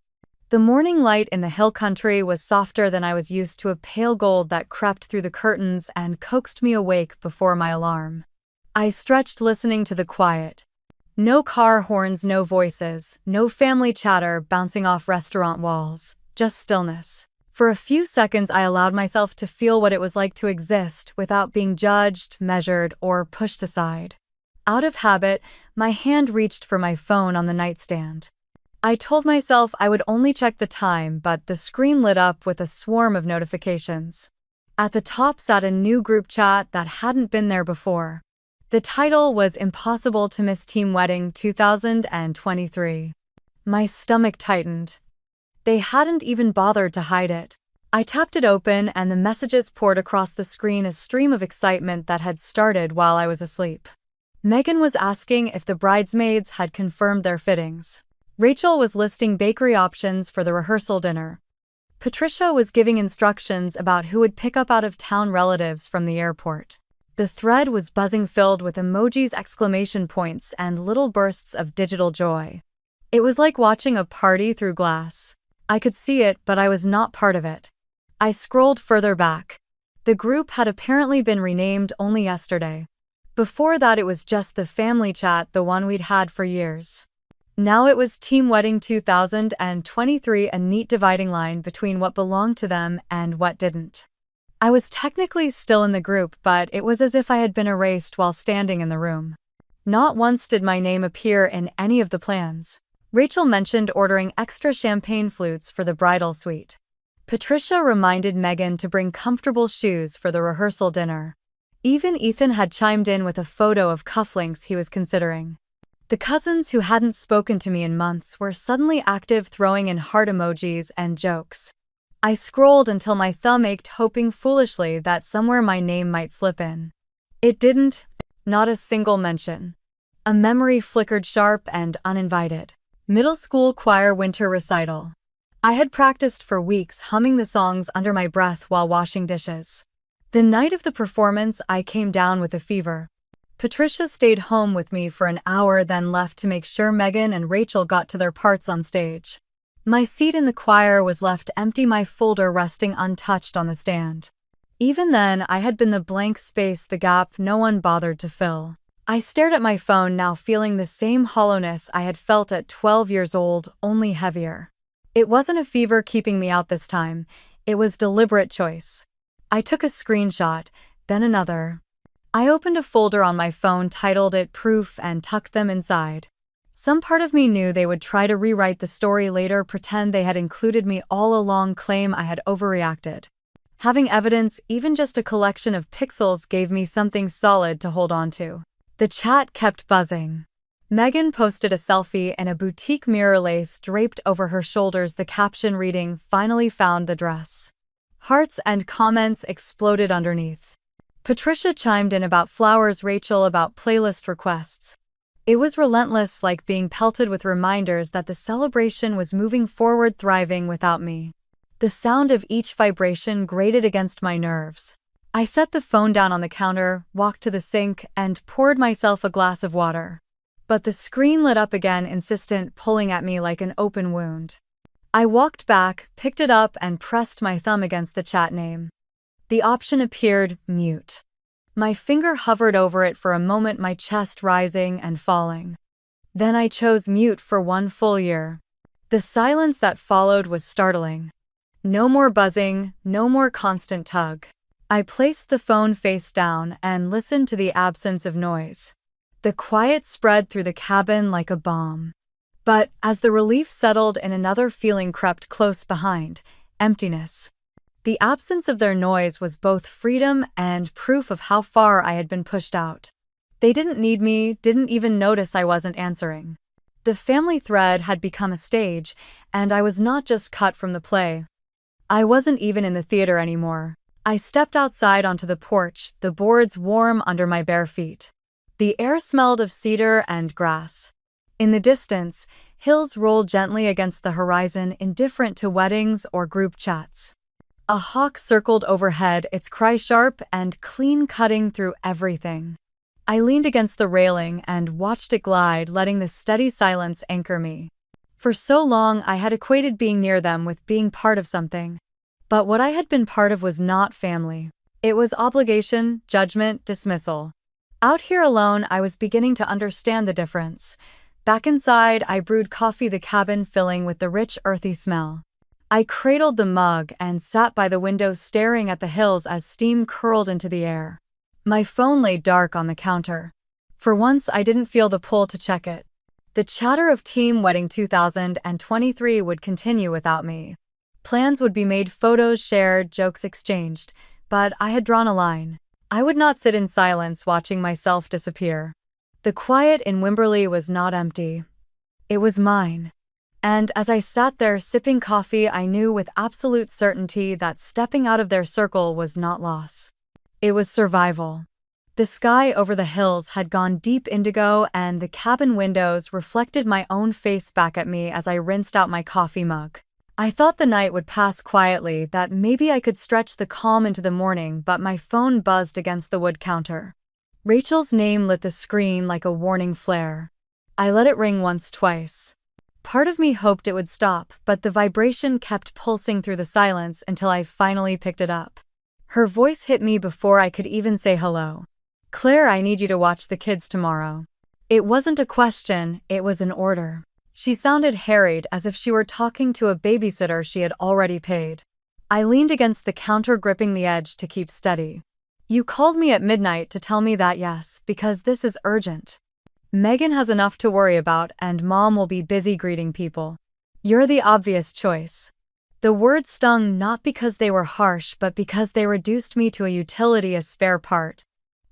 The morning light in the hill country was softer than I was used to, a pale gold that crept through the curtains and coaxed me awake before my alarm. I stretched, listening to the quiet. No car horns, no voices, no family chatter bouncing off restaurant walls, just stillness. For a few seconds, I allowed myself to feel what it was like to exist without being judged, measured, or pushed aside. Out of habit, my hand reached for my phone on the nightstand. I told myself I would only check the time, but the screen lit up with a swarm of notifications. At the top sat a new group chat that hadn't been there before. The title was Impossible to Miss Team Wedding 2023. My stomach tightened. They hadn't even bothered to hide it. I tapped it open, and the messages poured across the screen, a stream of excitement that had started while I was asleep. Megan was asking if the bridesmaids had confirmed their fittings. Rachel was listing bakery options for the rehearsal dinner. Patricia was giving instructions about who would pick up out-of-town relatives from the airport. The thread was buzzing, filled with emojis, exclamation points, and little bursts of digital joy. It was like watching a party through glass. I could see it, but I was not part of it. I scrolled further back. The group had apparently been renamed only yesterday. Before that, it was just the family chat, the one we'd had for years. Now it was Team Wedding 2023, a neat dividing line between what belonged to them and what didn't. I was technically still in the group, but it was as if I had been erased while standing in the room. Not once did my name appear in any of the plans. Rachel mentioned ordering extra champagne flutes for the bridal suite. Patricia reminded Megan to bring comfortable shoes for the rehearsal dinner. Even Ethan had chimed in with a photo of cufflinks he was considering. The cousins who hadn't spoken to me in months were suddenly active, throwing in heart emojis and jokes. I scrolled until my thumb ached, hoping foolishly that somewhere my name might slip in. It didn't. Not a single mention. A memory flickered sharp and uninvited. Middle school choir winter recital. I had practiced for weeks, humming the songs under my breath while washing dishes. The night of the performance, I came down with a fever. Patricia stayed home with me for an hour, then left to make sure Megan and Rachel got to their parts on stage. My seat in the choir was left empty, my folder resting untouched on the stand. Even then, I had been the blank space, the gap no one bothered to fill. I stared at my phone now, feeling the same hollowness I had felt at 12 years old, only heavier. It wasn't a fever keeping me out this time. It was deliberate choice. I took a screenshot, then another. I opened a folder on my phone, titled it Proof, and tucked them inside. Some part of me knew they would try to rewrite the story later, pretend they had included me all along, claim I had overreacted. Having evidence, even just a collection of pixels, gave me something solid to hold on to. The chat kept buzzing. Megan posted a selfie in a boutique mirror, lace draped over her shoulders, the caption reading, "Finally found the dress." Hearts and comments exploded underneath. Patricia chimed in about flowers, Rachel about playlist requests. It was relentless, like being pelted with reminders that the celebration was moving forward, thriving without me. The sound of each vibration grated against my nerves. I set the phone down on the counter, walked to the sink, and poured myself a glass of water. But the screen lit up again, insistent, pulling at me like an open wound. I walked back, picked it up, and pressed my thumb against the chat name. The option appeared, mute. My finger hovered over it for a moment, my chest rising and falling. Then I chose mute for 1 full year. The silence that followed was startling. No more buzzing, no more constant tug. I placed the phone face down and listened to the absence of noise. The quiet spread through the cabin like a bomb. But as the relief settled in, another feeling crept close behind: emptiness. The absence of their noise was both freedom and proof of how far I had been pushed out. They didn't need me, didn't even notice I wasn't answering. The family thread had become a stage, and I was not just cut from the play. I wasn't even in the theater anymore. I stepped outside onto the porch, the boards warm under my bare feet. The air smelled of cedar and grass. In the distance, hills rolled gently against the horizon, indifferent to weddings or group chats. A hawk circled overhead, its cry sharp and clean, cutting through everything. I leaned against the railing and watched it glide, letting the steady silence anchor me. For so long, I had equated being near them with being part of something. But what I had been part of was not family. It was obligation, judgment, dismissal. Out here alone, I was beginning to understand the difference. Back inside, I brewed coffee, the cabin filling with the rich, earthy smell. I cradled the mug and sat by the window, staring at the hills as steam curled into the air. My phone lay dark on the counter. For once, I didn't feel the pull to check it. The chatter of Team Wedding 2023 would continue without me. Plans would be made, photos shared, jokes exchanged, but I had drawn a line. I would not sit in silence watching myself disappear. The quiet in Wimberley was not empty. It was mine. And as I sat there sipping coffee, I knew with absolute certainty that stepping out of their circle was not loss. It was survival. The sky over the hills had gone deep indigo, and the cabin windows reflected my own face back at me as I rinsed out my coffee mug. I thought the night would pass quietly, that maybe I could stretch the calm into the morning, but my phone buzzed against the wood counter. Rachel's name lit the screen like a warning flare. I let it ring once, twice. Part of me hoped it would stop, but the vibration kept pulsing through the silence until I finally picked it up. Her voice hit me before I could even say hello. "Claire, I need you to watch the kids tomorrow." It wasn't a question, it was an order. She sounded harried, as if she were talking to a babysitter she had already paid. I leaned against the counter, gripping the edge to keep steady. "You called me at midnight to tell me that, yes, because this is urgent. Megan has enough to worry about, and Mom will be busy greeting people. You're the obvious choice." The words stung not because they were harsh, but because they reduced me to a utility, a spare part.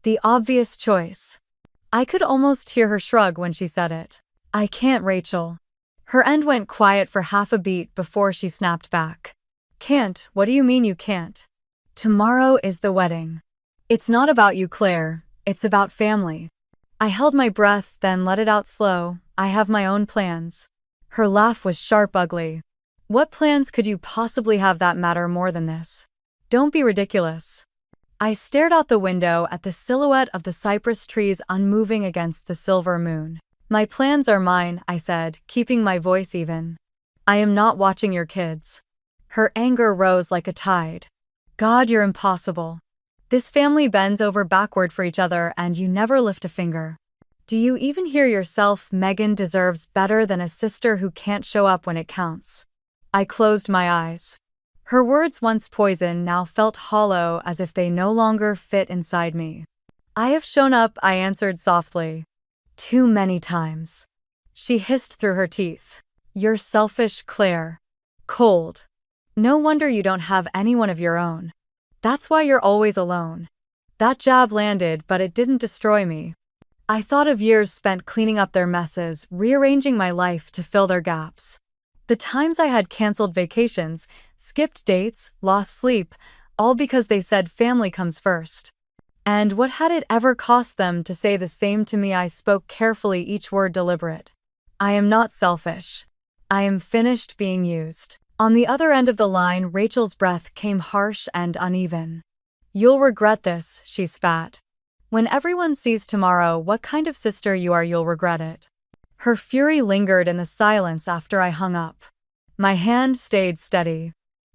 The obvious choice. I could almost hear her shrug when she said it. "I can't, Rachel." Her end went quiet for half a beat before she snapped back. "Can't? What do you mean you can't? Tomorrow is the wedding. It's not about you, Claire. It's about family." I held my breath, then let it out slow. "I have my own plans." Her laugh was sharp, ugly. "What plans could you possibly have that matter more than this? Don't be ridiculous." I stared out the window at the silhouette of the cypress trees unmoving against the silver moon. "My plans are mine," I said, keeping my voice even. "I am not watching your kids." Her anger rose like a tide. "God, you're impossible. This family bends over backward for each other, and you never lift a finger. Do you even hear yourself? Megan deserves better than a sister who can't show up when it counts." I closed my eyes. Her words, once poison, now felt hollow, as if they no longer fit inside me. "I have shown up," I answered softly. "Too many times." She hissed through her teeth. "You're selfish, Claire. Cold. No wonder you don't have anyone of your own. That's why you're always alone." That jab landed, but it didn't destroy me. I thought of years spent cleaning up their messes, rearranging my life to fill their gaps. The times I had canceled vacations, skipped dates, lost sleep, all because they said family comes first. And what had it ever cost them to say the same to me? I spoke carefully, each word deliberate. "I am not selfish. I am finished being used." On the other end of the line, Rachel's breath came harsh and uneven. "You'll regret this," she spat. "When everyone sees tomorrow what kind of sister you are, you'll regret it." Her fury lingered in the silence after I hung up. My hand stayed steady.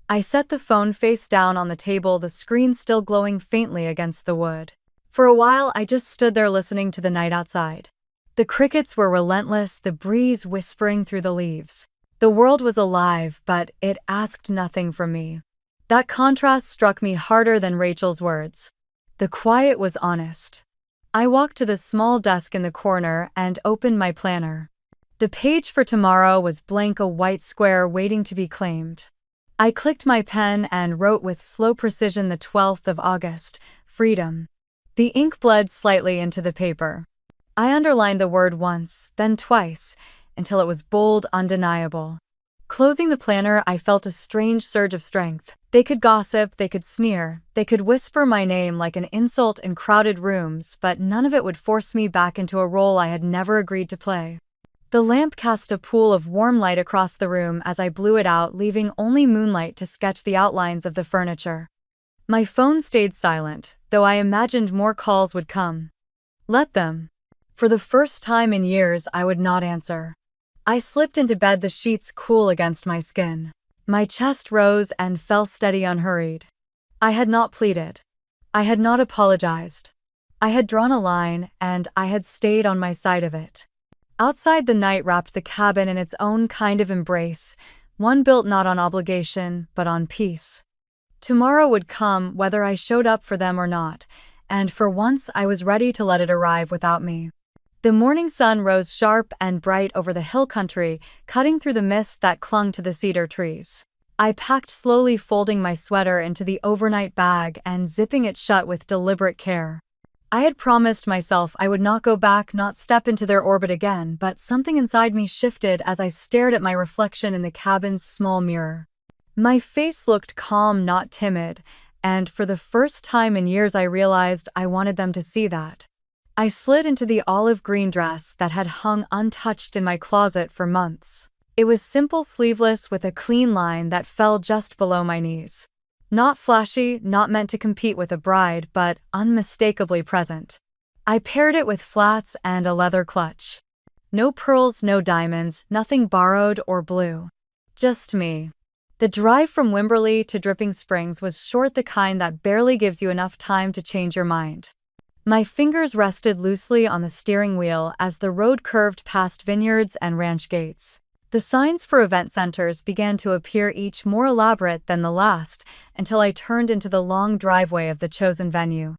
I set the phone face down on the table, the screen still glowing faintly against the wood. For a while, I just stood there listening to the night outside. The crickets were relentless, the breeze whispering through the leaves. The world was alive, but it asked nothing from me. That contrast struck me harder than Rachel's words. The quiet was honest. I walked to the small desk in the corner and opened my planner. The page for tomorrow was blank, a white square waiting to be claimed. I clicked my pen and wrote with slow precision the 12th of August, freedom. The ink bled slightly into the paper. I underlined the word once, then twice, until it was bold, undeniable. Closing the planner, I felt a strange surge of strength. They could gossip, they could sneer, they could whisper my name like an insult in crowded rooms, but none of it would force me back into a role I had never agreed to play. The lamp cast a pool of warm light across the room as I blew it out, leaving only moonlight to sketch the outlines of the furniture. My phone stayed silent, though I imagined more calls would come. Let them. For the first time in years, I would not answer. I slipped into bed, the sheets cool against my skin. My chest rose and fell steady, unhurried. I had not pleaded. I had not apologized. I had drawn a line, and I had stayed on my side of it. Outside, the night wrapped the cabin in its own kind of embrace, one built not on obligation, but on peace. Tomorrow would come, whether I showed up for them or not, and for once I was ready to let it arrive without me. The morning sun rose sharp and bright over the hill country, cutting through the mist that clung to the cedar trees. I packed slowly, folding my sweater into the overnight bag and zipping it shut with deliberate care. I had promised myself I would not go back, not step into their orbit again, but something inside me shifted as I stared at my reflection in the cabin's small mirror. My face looked calm, not timid, and for the first time in years I realized I wanted them to see that. I slid into the olive green dress that had hung untouched in my closet for months. It was simple sleeveless with a clean line that fell just below my knees. Not flashy, not meant to compete with a bride, but unmistakably present. I paired it with flats and a leather clutch. No pearls, no diamonds, nothing borrowed or blue. Just me. The drive from Wimberley to Dripping Springs was short, the kind that barely gives you enough time to change your mind. My fingers rested loosely on the steering wheel as the road curved past vineyards and ranch gates. The signs for event centers began to appear, each more elaborate than the last, until I turned into the long driveway of the chosen venue.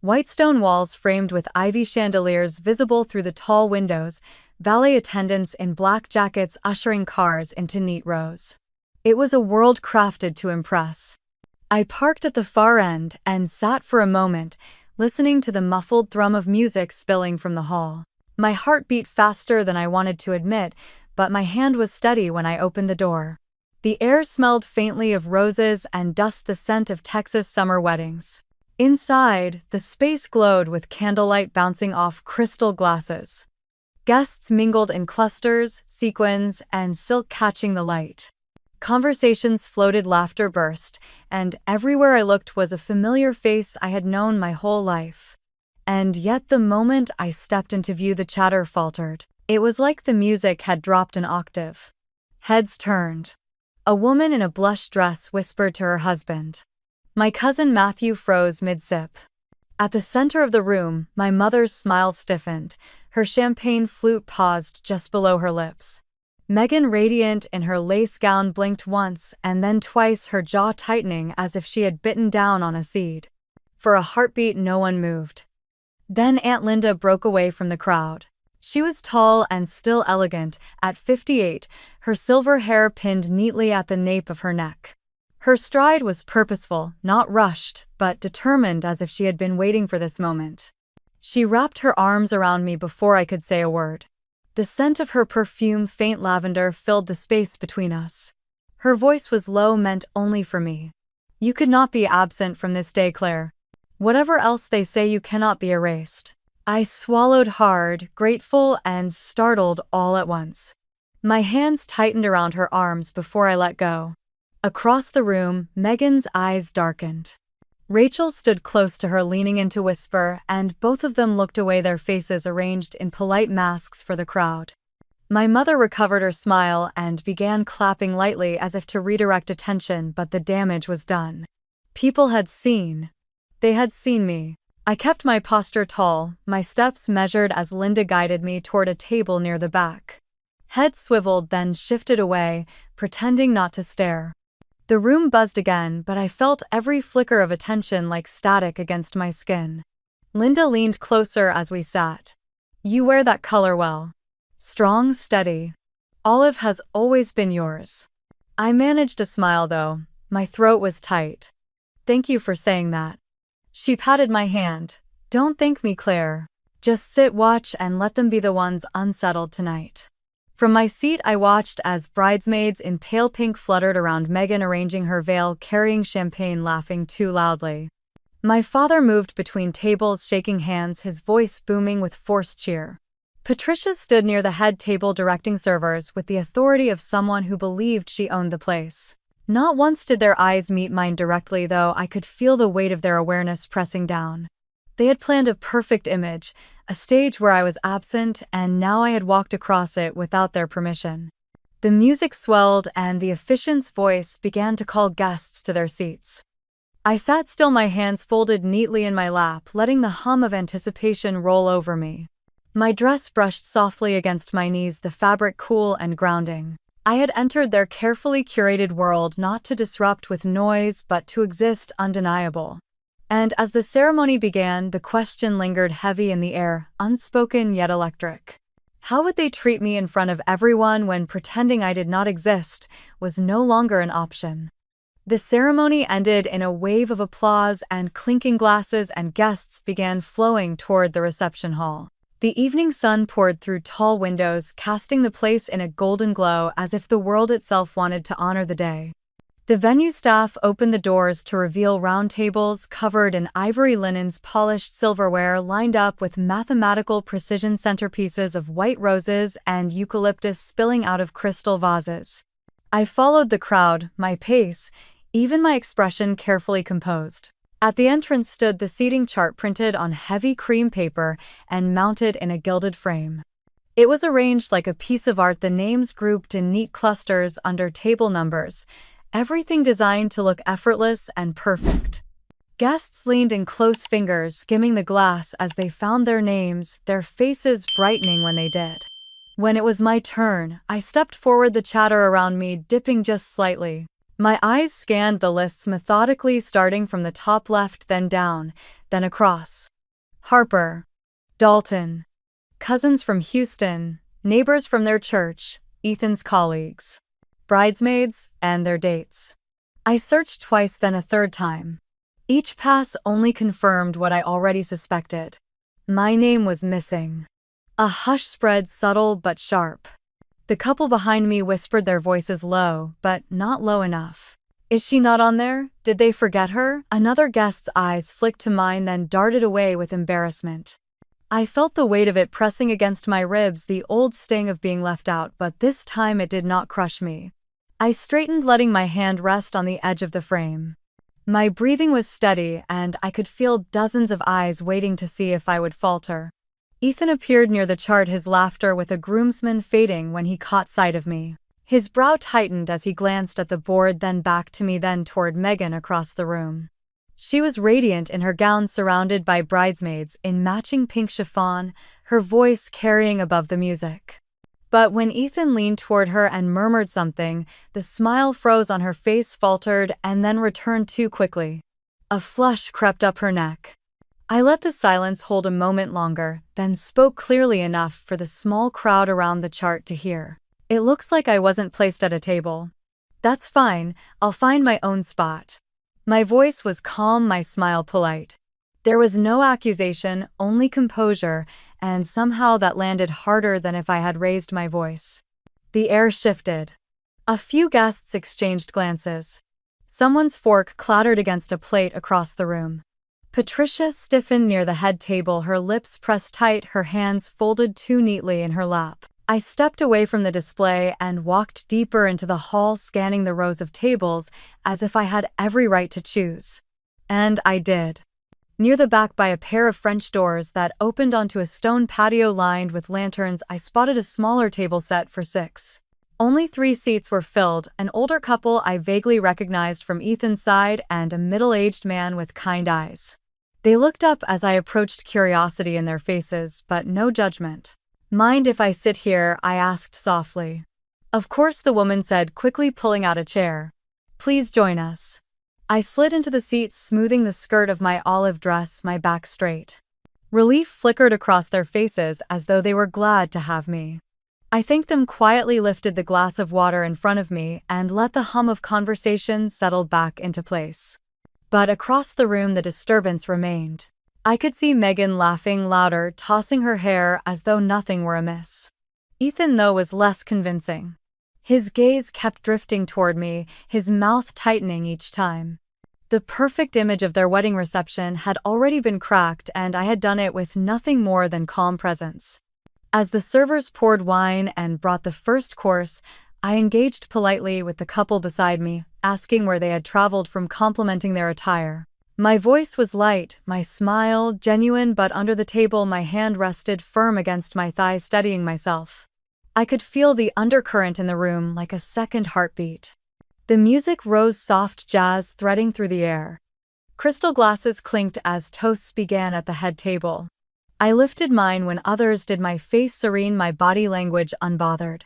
White stone walls framed with ivy chandeliers visible through the tall windows, valet attendants in black jackets ushering cars into neat rows. It was a world crafted to impress. I parked at the far end and sat for a moment, listening to the muffled thrum of music spilling from the hall. My heart beat faster than I wanted to admit, but my hand was steady when I opened the door. The air smelled faintly of roses and dust, the scent of Texas summer weddings. Inside, the space glowed with candlelight bouncing off crystal glasses. Guests mingled in clusters, sequins, and silk catching the light. Conversations floated, laughter burst, and everywhere I looked was a familiar face I had known my whole life. And yet the moment I stepped into view, the chatter faltered. It was like the music had dropped an octave. Heads turned. A woman in a blush dress whispered to her husband. My cousin Matthew froze mid-sip. At the center of the room, my mother's smile stiffened. Her champagne flute paused just below her lips. Megan, radiant in her lace gown, blinked once and then twice, her jaw tightening as if she had bitten down on a seed. For a heartbeat, no one moved. Then Aunt Linda broke away from the crowd. She was tall and still elegant, at 58, her silver hair pinned neatly at the nape of her neck. Her stride was purposeful, not rushed, but determined, as if she had been waiting for this moment. She wrapped her arms around me before I could say a word. The scent of her perfume, faint lavender, filled the space between us. Her voice was low, meant only for me. You could not be absent from this day, Claire. Whatever else they say, you cannot be erased. I swallowed hard, grateful and startled all at once. My hands tightened around her arms before I let go. Across the room, Megan's eyes darkened. Rachel stood close to her, leaning in to whisper, and both of them looked away, their faces arranged in polite masks for the crowd. My mother recovered her smile and began clapping lightly as if to redirect attention, but the damage was done. People had seen. They had seen me. I kept my posture tall, my steps measured as Linda guided me toward a table near the back. Head swiveled, then shifted away, pretending not to stare. The room buzzed again, but I felt every flicker of attention like static against my skin. Linda leaned closer as we sat. You wear that color well. Strong, steady. Olive has always been yours. I managed a smile, though. My throat was tight. Thank you for saying that. She patted my hand. Don't thank me, Claire. Just sit, watch, and let them be the ones unsettled tonight. From my seat, I watched as bridesmaids in pale pink fluttered around Megan, arranging her veil, carrying champagne, laughing too loudly. My father moved between tables, shaking hands, his voice booming with forced cheer. Patricia stood near the head table, directing servers with the authority of someone who believed she owned the place. Not once did their eyes meet mine directly, though I could feel the weight of their awareness pressing down. They had planned a perfect image, a stage where I was absent, and now I had walked across it without their permission. The music swelled, and the officiant's voice began to call guests to their seats. I sat still, my hands folded neatly in my lap, letting the hum of anticipation roll over me. My dress brushed softly against my knees, the fabric cool and grounding. I had entered their carefully curated world, not to disrupt with noise, but to exist undeniable. And as the ceremony began, the question lingered heavy in the air, unspoken yet electric. How would they treat me in front of everyone when pretending I did not exist was no longer an option? The ceremony ended in a wave of applause and clinking glasses, and guests began flowing toward the reception hall. The evening sun poured through tall windows, casting the place in a golden glow as if the world itself wanted to honor the day. The venue staff opened the doors to reveal round tables covered in ivory linens, polished silverware lined up with mathematical precision, centerpieces of white roses and eucalyptus spilling out of crystal vases. I followed the crowd, my pace, even my expression carefully composed. At the entrance stood the seating chart printed on heavy cream paper and mounted in a gilded frame. It was arranged like a piece of art, the names grouped in neat clusters under table numbers, everything designed to look effortless and perfect. Guests leaned in close fingers, skimming the glass as they found their names, their faces brightening when they did. When it was my turn, I stepped forward, the chatter around me dipping just slightly. My eyes scanned the lists methodically, starting from the top left, then down, then across. Harper, Dalton, cousins from Houston, neighbors from their church, Ethan's colleagues, bridesmaids, and their dates. I searched twice, then a third time. Each pass only confirmed what I already suspected. My name was missing. A hush spread, subtle but sharp. The couple behind me whispered, their voices low, but not low enough. Is she not on there? Did they forget her? Another guest's eyes flicked to mine, then darted away with embarrassment. I felt the weight of it pressing against my ribs, the old sting of being left out, but this time it did not crush me. I straightened, letting my hand rest on the edge of the frame. My breathing was steady, and I could feel dozens of eyes waiting to see if I would falter. Ethan appeared near the chart, his laughter with a groomsman fading when he caught sight of me. His brow tightened as he glanced at the board, then back to me, then toward Megan across the room. She was radiant in her gown, surrounded by bridesmaids in matching pink chiffon, her voice carrying above the music. But when Ethan leaned toward her and murmured something, the smile froze on her face, faltered, and then returned too quickly. A flush crept up her neck. I let the silence hold a moment longer, then spoke clearly enough for the small crowd around the chart to hear. It looks like I wasn't placed at a table. That's fine, I'll find my own spot. My voice was calm, my smile polite. There was no accusation, only composure, and somehow that landed harder than if I had raised my voice. The air shifted. A few guests exchanged glances. Someone's fork clattered against a plate across the room. Patricia stiffened near the head table, her lips pressed tight, her hands folded too neatly in her lap. I stepped away from the display and walked deeper into the hall, scanning the rows of tables as if I had every right to choose. And I did. Near the back, by a pair of French doors that opened onto a stone patio lined with lanterns, I spotted a smaller table set for 6. Only 3 seats were filled, an older couple I vaguely recognized from Ethan's side and a middle-aged man with kind eyes. They looked up as I approached, curiosity in their faces, but no judgment. Mind if I sit here? I asked softly. Of course, the woman said, quickly pulling out a chair. Please join us. I slid into the seat, smoothing the skirt of my olive dress, my back straight. Relief flickered across their faces as though they were glad to have me. I thanked them, quietly lifted the glass of water in front of me, and let the hum of conversation settle back into place. But across the room the disturbance remained. I could see Megan laughing louder, tossing her hair as though nothing were amiss. Ethan, though, was less convincing. His gaze kept drifting toward me, his mouth tightening each time. The perfect image of their wedding reception had already been cracked, and I had done it with nothing more than calm presence. As the servers poured wine and brought the first course, I engaged politely with the couple beside me, asking where they had traveled from, complimenting their attire. My voice was light, my smile genuine, but under the table my hand rested firm against my thigh, steadying myself. I could feel the undercurrent in the room, like a second heartbeat. The music rose, soft jazz threading through the air. Crystal glasses clinked as toasts began at the head table. I lifted mine when others did, my face serene, my body language unbothered.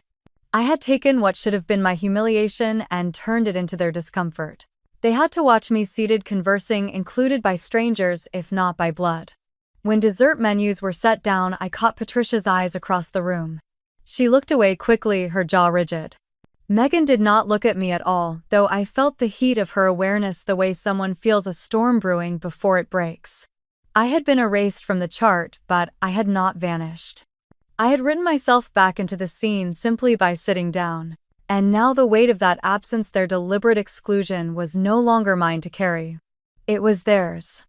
I had taken what should have been my humiliation and turned it into their discomfort. They had to watch me seated, conversing, included by strangers, if not by blood. When dessert menus were set down, I caught Patricia's eyes across the room. She looked away quickly, her jaw rigid. Megan did not look at me at all, though I felt the heat of her awareness the way someone feels a storm brewing before it breaks. I had been erased from the chart, but I had not vanished. I had written myself back into the scene simply by sitting down. And now the weight of that absence, their deliberate exclusion, was no longer mine to carry. It was theirs.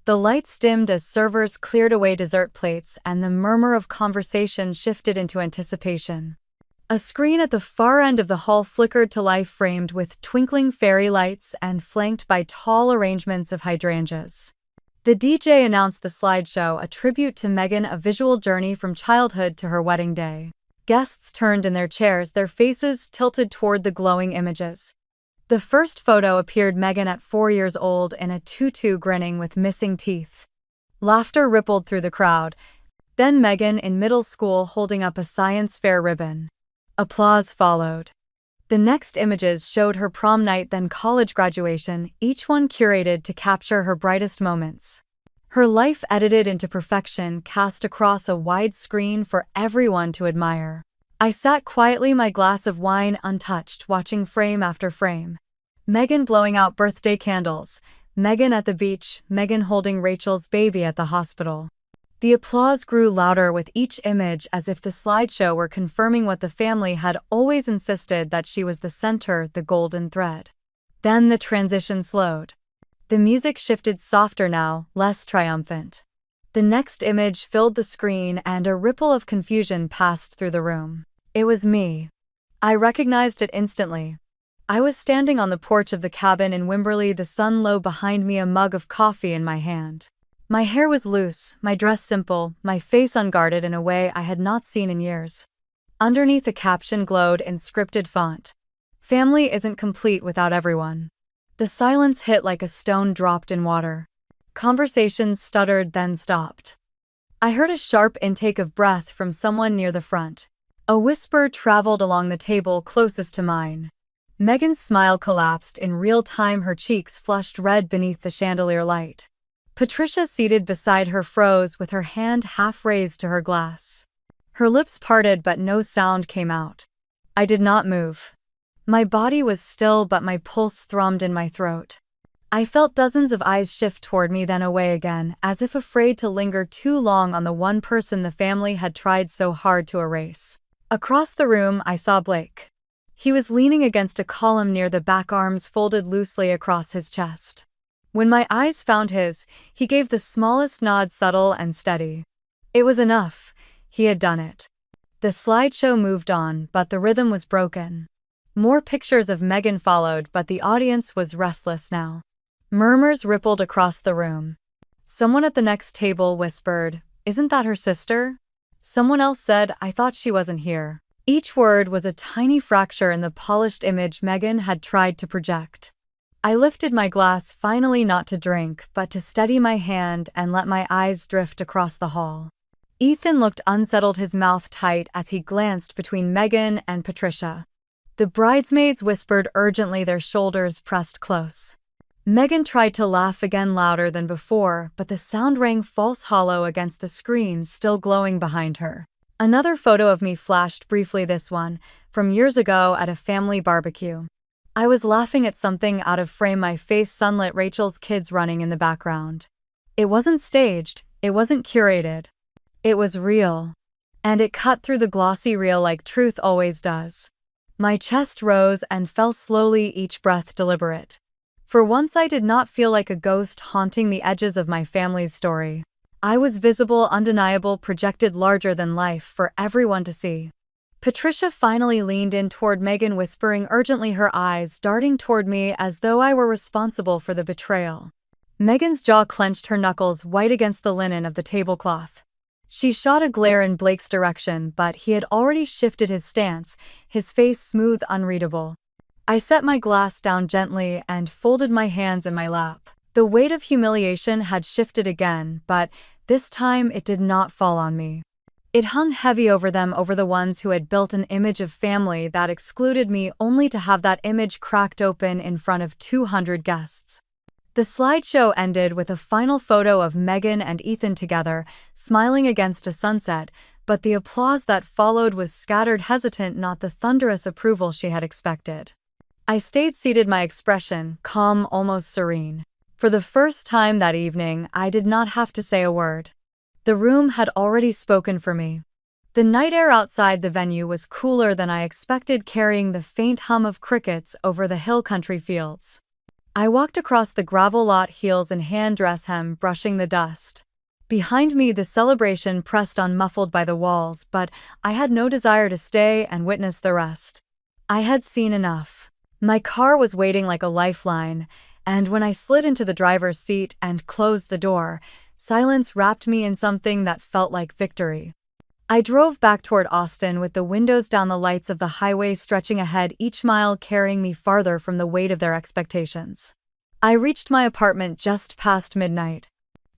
The lights dimmed as servers cleared away dessert plates, and the murmur of conversation shifted into anticipation. A screen at the far end of the hall flickered to life, framed with twinkling fairy lights and flanked by tall arrangements of hydrangeas. The DJ announced the slideshow, a tribute to Meghan, a visual journey from childhood to her wedding day. Guests turned in their chairs, their faces tilted toward the glowing images. The first photo appeared Meghan at 4 years old in a tutu, grinning with missing teeth. Laughter rippled through the crowd. Then Meghan in middle school holding up a science fair ribbon. Applause followed. The next images showed her prom night, then college graduation, each one curated to capture her brightest moments. Her life edited into perfection, cast across a wide screen for everyone to admire. I sat quietly, my glass of wine untouched, watching frame after frame. Meghan blowing out birthday candles, Meghan at the beach, Meghan holding Rachel's baby at the hospital. The applause grew louder with each image, as if the slideshow were confirming what the family had always insisted, that she was the center, the golden thread. Then the transition slowed. The music shifted softer now, less triumphant. The next image filled the screen, and a ripple of confusion passed through the room. It was me. I recognized it instantly. I was standing on the porch of the cabin in Wimberley, the sun low behind me, a mug of coffee in my hand. My hair was loose, my dress simple, my face unguarded in a way I had not seen in years. Underneath, a caption glowed in scripted font. "Family isn't complete without everyone." The silence hit like a stone dropped in water. Conversations stuttered, then stopped. I heard a sharp intake of breath from someone near the front. A whisper traveled along the table closest to mine. Meghan's smile collapsed in real time, her cheeks flushed red beneath the chandelier light. Patricia, seated beside her, froze, with her hand half raised to her glass. Her lips parted, but no sound came out. I did not move. My body was still, but my pulse thrummed in my throat. I felt dozens of eyes shift toward me, then away again, as if afraid to linger too long on the one person the family had tried so hard to erase. Across the room, I saw Blake. He was leaning against a column near the back, arms folded loosely across his chest. When my eyes found his, he gave the smallest nod, subtle and steady. It was enough. He had done it. The slideshow moved on, but the rhythm was broken. More pictures of Meghan followed, but the audience was restless now. Murmurs rippled across the room. Someone at the next table whispered, "Isn't that her sister?" Someone else said, "I thought she wasn't here." Each word was a tiny fracture in the polished image Meghan had tried to project. I lifted my glass, finally, not to drink, but to steady my hand and let my eyes drift across the hall. Ethan looked unsettled, his mouth tight, as he glanced between Meghan and Patricia. The bridesmaids whispered urgently, their shoulders pressed close. Meghan tried to laugh again, louder than before, but the sound rang false, hollow against the screen still glowing behind her. Another photo of me flashed briefly, this one, from years ago at a family barbecue. I was laughing at something out of frame, my face sunlit, Rachel's kids running in the background. It wasn't staged, it wasn't curated. It was real. And it cut through the glossy reel like truth always does. My chest rose and fell slowly, each breath deliberate. For once I did not feel like a ghost haunting the edges of my family's story. I was visible, undeniable, projected larger than life for everyone to see. Patricia finally leaned in toward Meghan, whispering urgently, her eyes darting toward me as though I were responsible for the betrayal. Meghan's jaw clenched, her knuckles white against the linen of the tablecloth. She shot a glare in Blake's direction, but he had already shifted his stance, his face smooth, unreadable. I set my glass down gently and folded my hands in my lap. The weight of humiliation had shifted again, but this time it did not fall on me. It hung heavy over them, over the ones who had built an image of family that excluded me, only to have that image cracked open in front of 200 guests. The slideshow ended with a final photo of Meghan and Ethan together, smiling against a sunset, but the applause that followed was scattered, hesitant, not the thunderous approval she had expected. I stayed seated, my expression calm, almost serene. For the first time that evening, I did not have to say a word. The room had already spoken for me. The night air outside the venue was cooler than I expected, carrying the faint hum of crickets over the hill country fields. I walked across the gravel lot, heels in hand, dress hem brushing the dust. Behind me, the celebration pressed on, muffled by the walls, but I had no desire to stay and witness the rest. I had seen enough. My car was waiting like a lifeline, and when I slid into the driver's seat and closed the door, silence wrapped me in something that felt like victory. I drove back toward Austin with the windows down, the lights of the highway stretching ahead, each mile carrying me farther from the weight of their expectations. I reached my apartment just past midnight.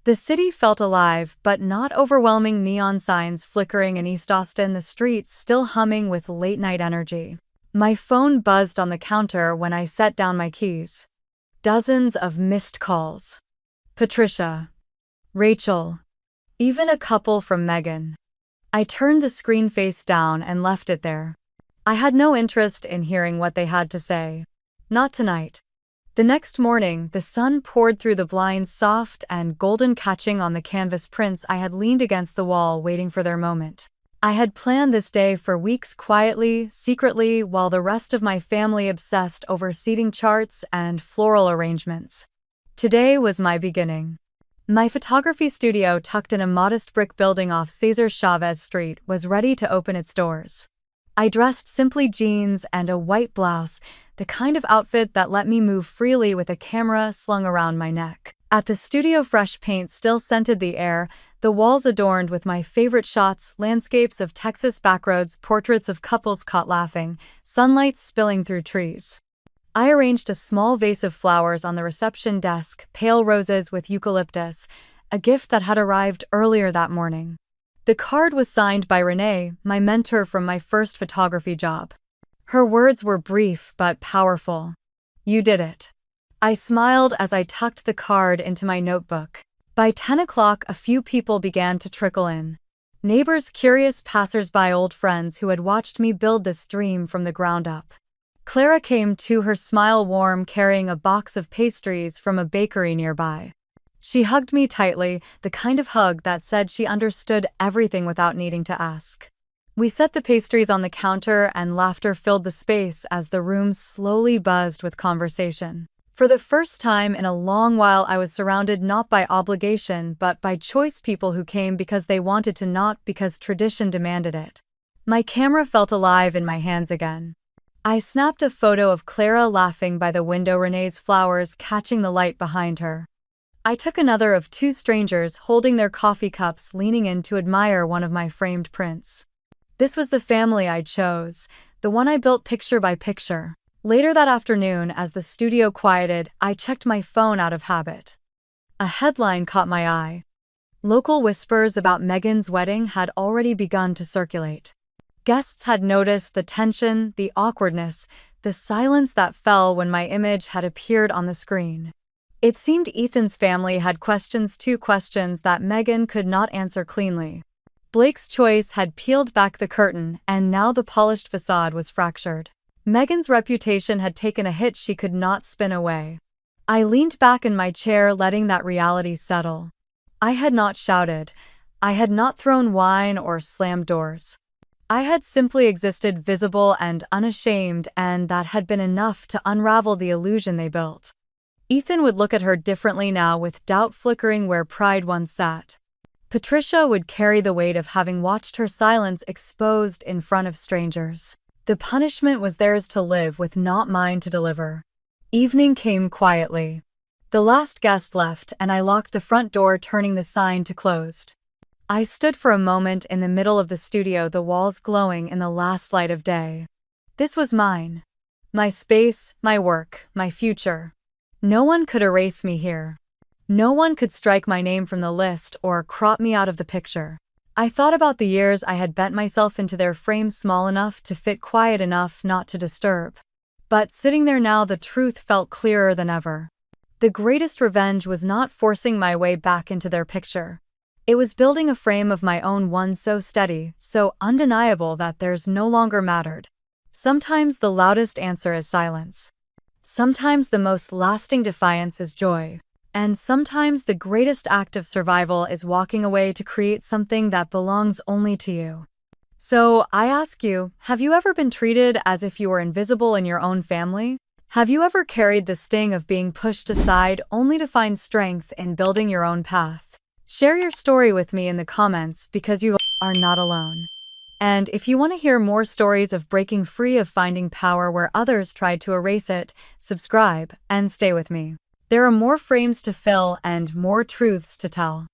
The city felt alive, but not overwhelming. Neon signs flickering in East Austin, the streets still humming with late-night energy. My phone buzzed on the counter when I set down my keys. Dozens of missed calls. Patricia. Rachel. Even a couple from Megan. I turned the screen face down and left it there. I had no interest in hearing what they had to say. Not tonight. The next morning, the sun poured through the blinds, soft and golden, catching on the canvas prints. I had leaned against the wall, waiting for their moment. I had planned this day for weeks, quietly, secretly, while the rest of my family obsessed over seating charts and floral arrangements. Today was my beginning. My photography studio, tucked in a modest brick building off Cesar Chavez Street, was ready to open its doors. I dressed simply, jeans and a white blouse, the kind of outfit that let me move freely with a camera slung around my neck. At the studio, fresh paint still scented the air, the walls adorned with my favorite shots, landscapes of Texas backroads, portraits of couples caught laughing, sunlight spilling through trees. I arranged a small vase of flowers on the reception desk, pale roses with eucalyptus, a gift that had arrived earlier that morning. The card was signed by Renee, my mentor from my first photography job. Her words were brief but powerful. "You did it." I smiled as I tucked the card into my notebook. By 10 o'clock, a few people began to trickle in. Neighbors, curious passers-by, old friends who had watched me build this dream from the ground up. Clara came too, her smile warm, carrying a box of pastries from a bakery nearby. She hugged me tightly, the kind of hug that said she understood everything without needing to ask. We set the pastries on the counter and laughter filled the space as the room slowly buzzed with conversation. For the first time in a long while, I was surrounded not by obligation but by choice, people who came because they wanted to, not because tradition demanded it. My camera felt alive in my hands again. I snapped a photo of Clara laughing by the window, Renee's flowers catching the light behind her. I took another of two strangers holding their coffee cups, leaning in to admire one of my framed prints. This was the family I chose, the one I built picture by picture. Later that afternoon, as the studio quieted, I checked my phone out of habit. A headline caught my eye. Local whispers about Megan's wedding had already begun to circulate. Guests had noticed the tension, the awkwardness, the silence that fell when my image had appeared on the screen. It seemed Ethan's family had questions too, questions that Megan could not answer cleanly. Blake's choice had peeled back the curtain, and now the polished facade was fractured. Megan's reputation had taken a hit she could not spin away. I leaned back in my chair, letting that reality settle. I had not shouted. I had not thrown wine or slammed doors. I had simply existed, visible and unashamed, and that had been enough to unravel the illusion they built. Ethan would look at her differently now, with doubt flickering where pride once sat. Patricia would carry the weight of having watched her silence exposed in front of strangers. The punishment was theirs to live with, not mine to deliver. Evening came quietly. The last guest left, and I locked the front door, turning the sign to closed. I stood for a moment in the middle of the studio, the walls glowing in the last light of day. This was mine. My space, my work, my future. No one could erase me here. No one could strike my name from the list or crop me out of the picture. I thought about the years I had bent myself into their frame, small enough to fit, quiet enough not to disturb. But sitting there now, the truth felt clearer than ever. The greatest revenge was not forcing my way back into their picture. It was building a frame of my own, one so steady, so undeniable that theirs no longer mattered. Sometimes the loudest answer is silence. Sometimes the most lasting defiance is joy. And sometimes the greatest act of survival is walking away to create something that belongs only to you. So, I ask you, have you ever been treated as if you were invisible in your own family? Have you ever carried the sting of being pushed aside only to find strength in building your own path? Share your story with me in the comments because you are not alone. And if you want to hear more stories of breaking free of finding power where others tried to erase it, subscribe and stay with me. There are more frames to fill and more truths to tell.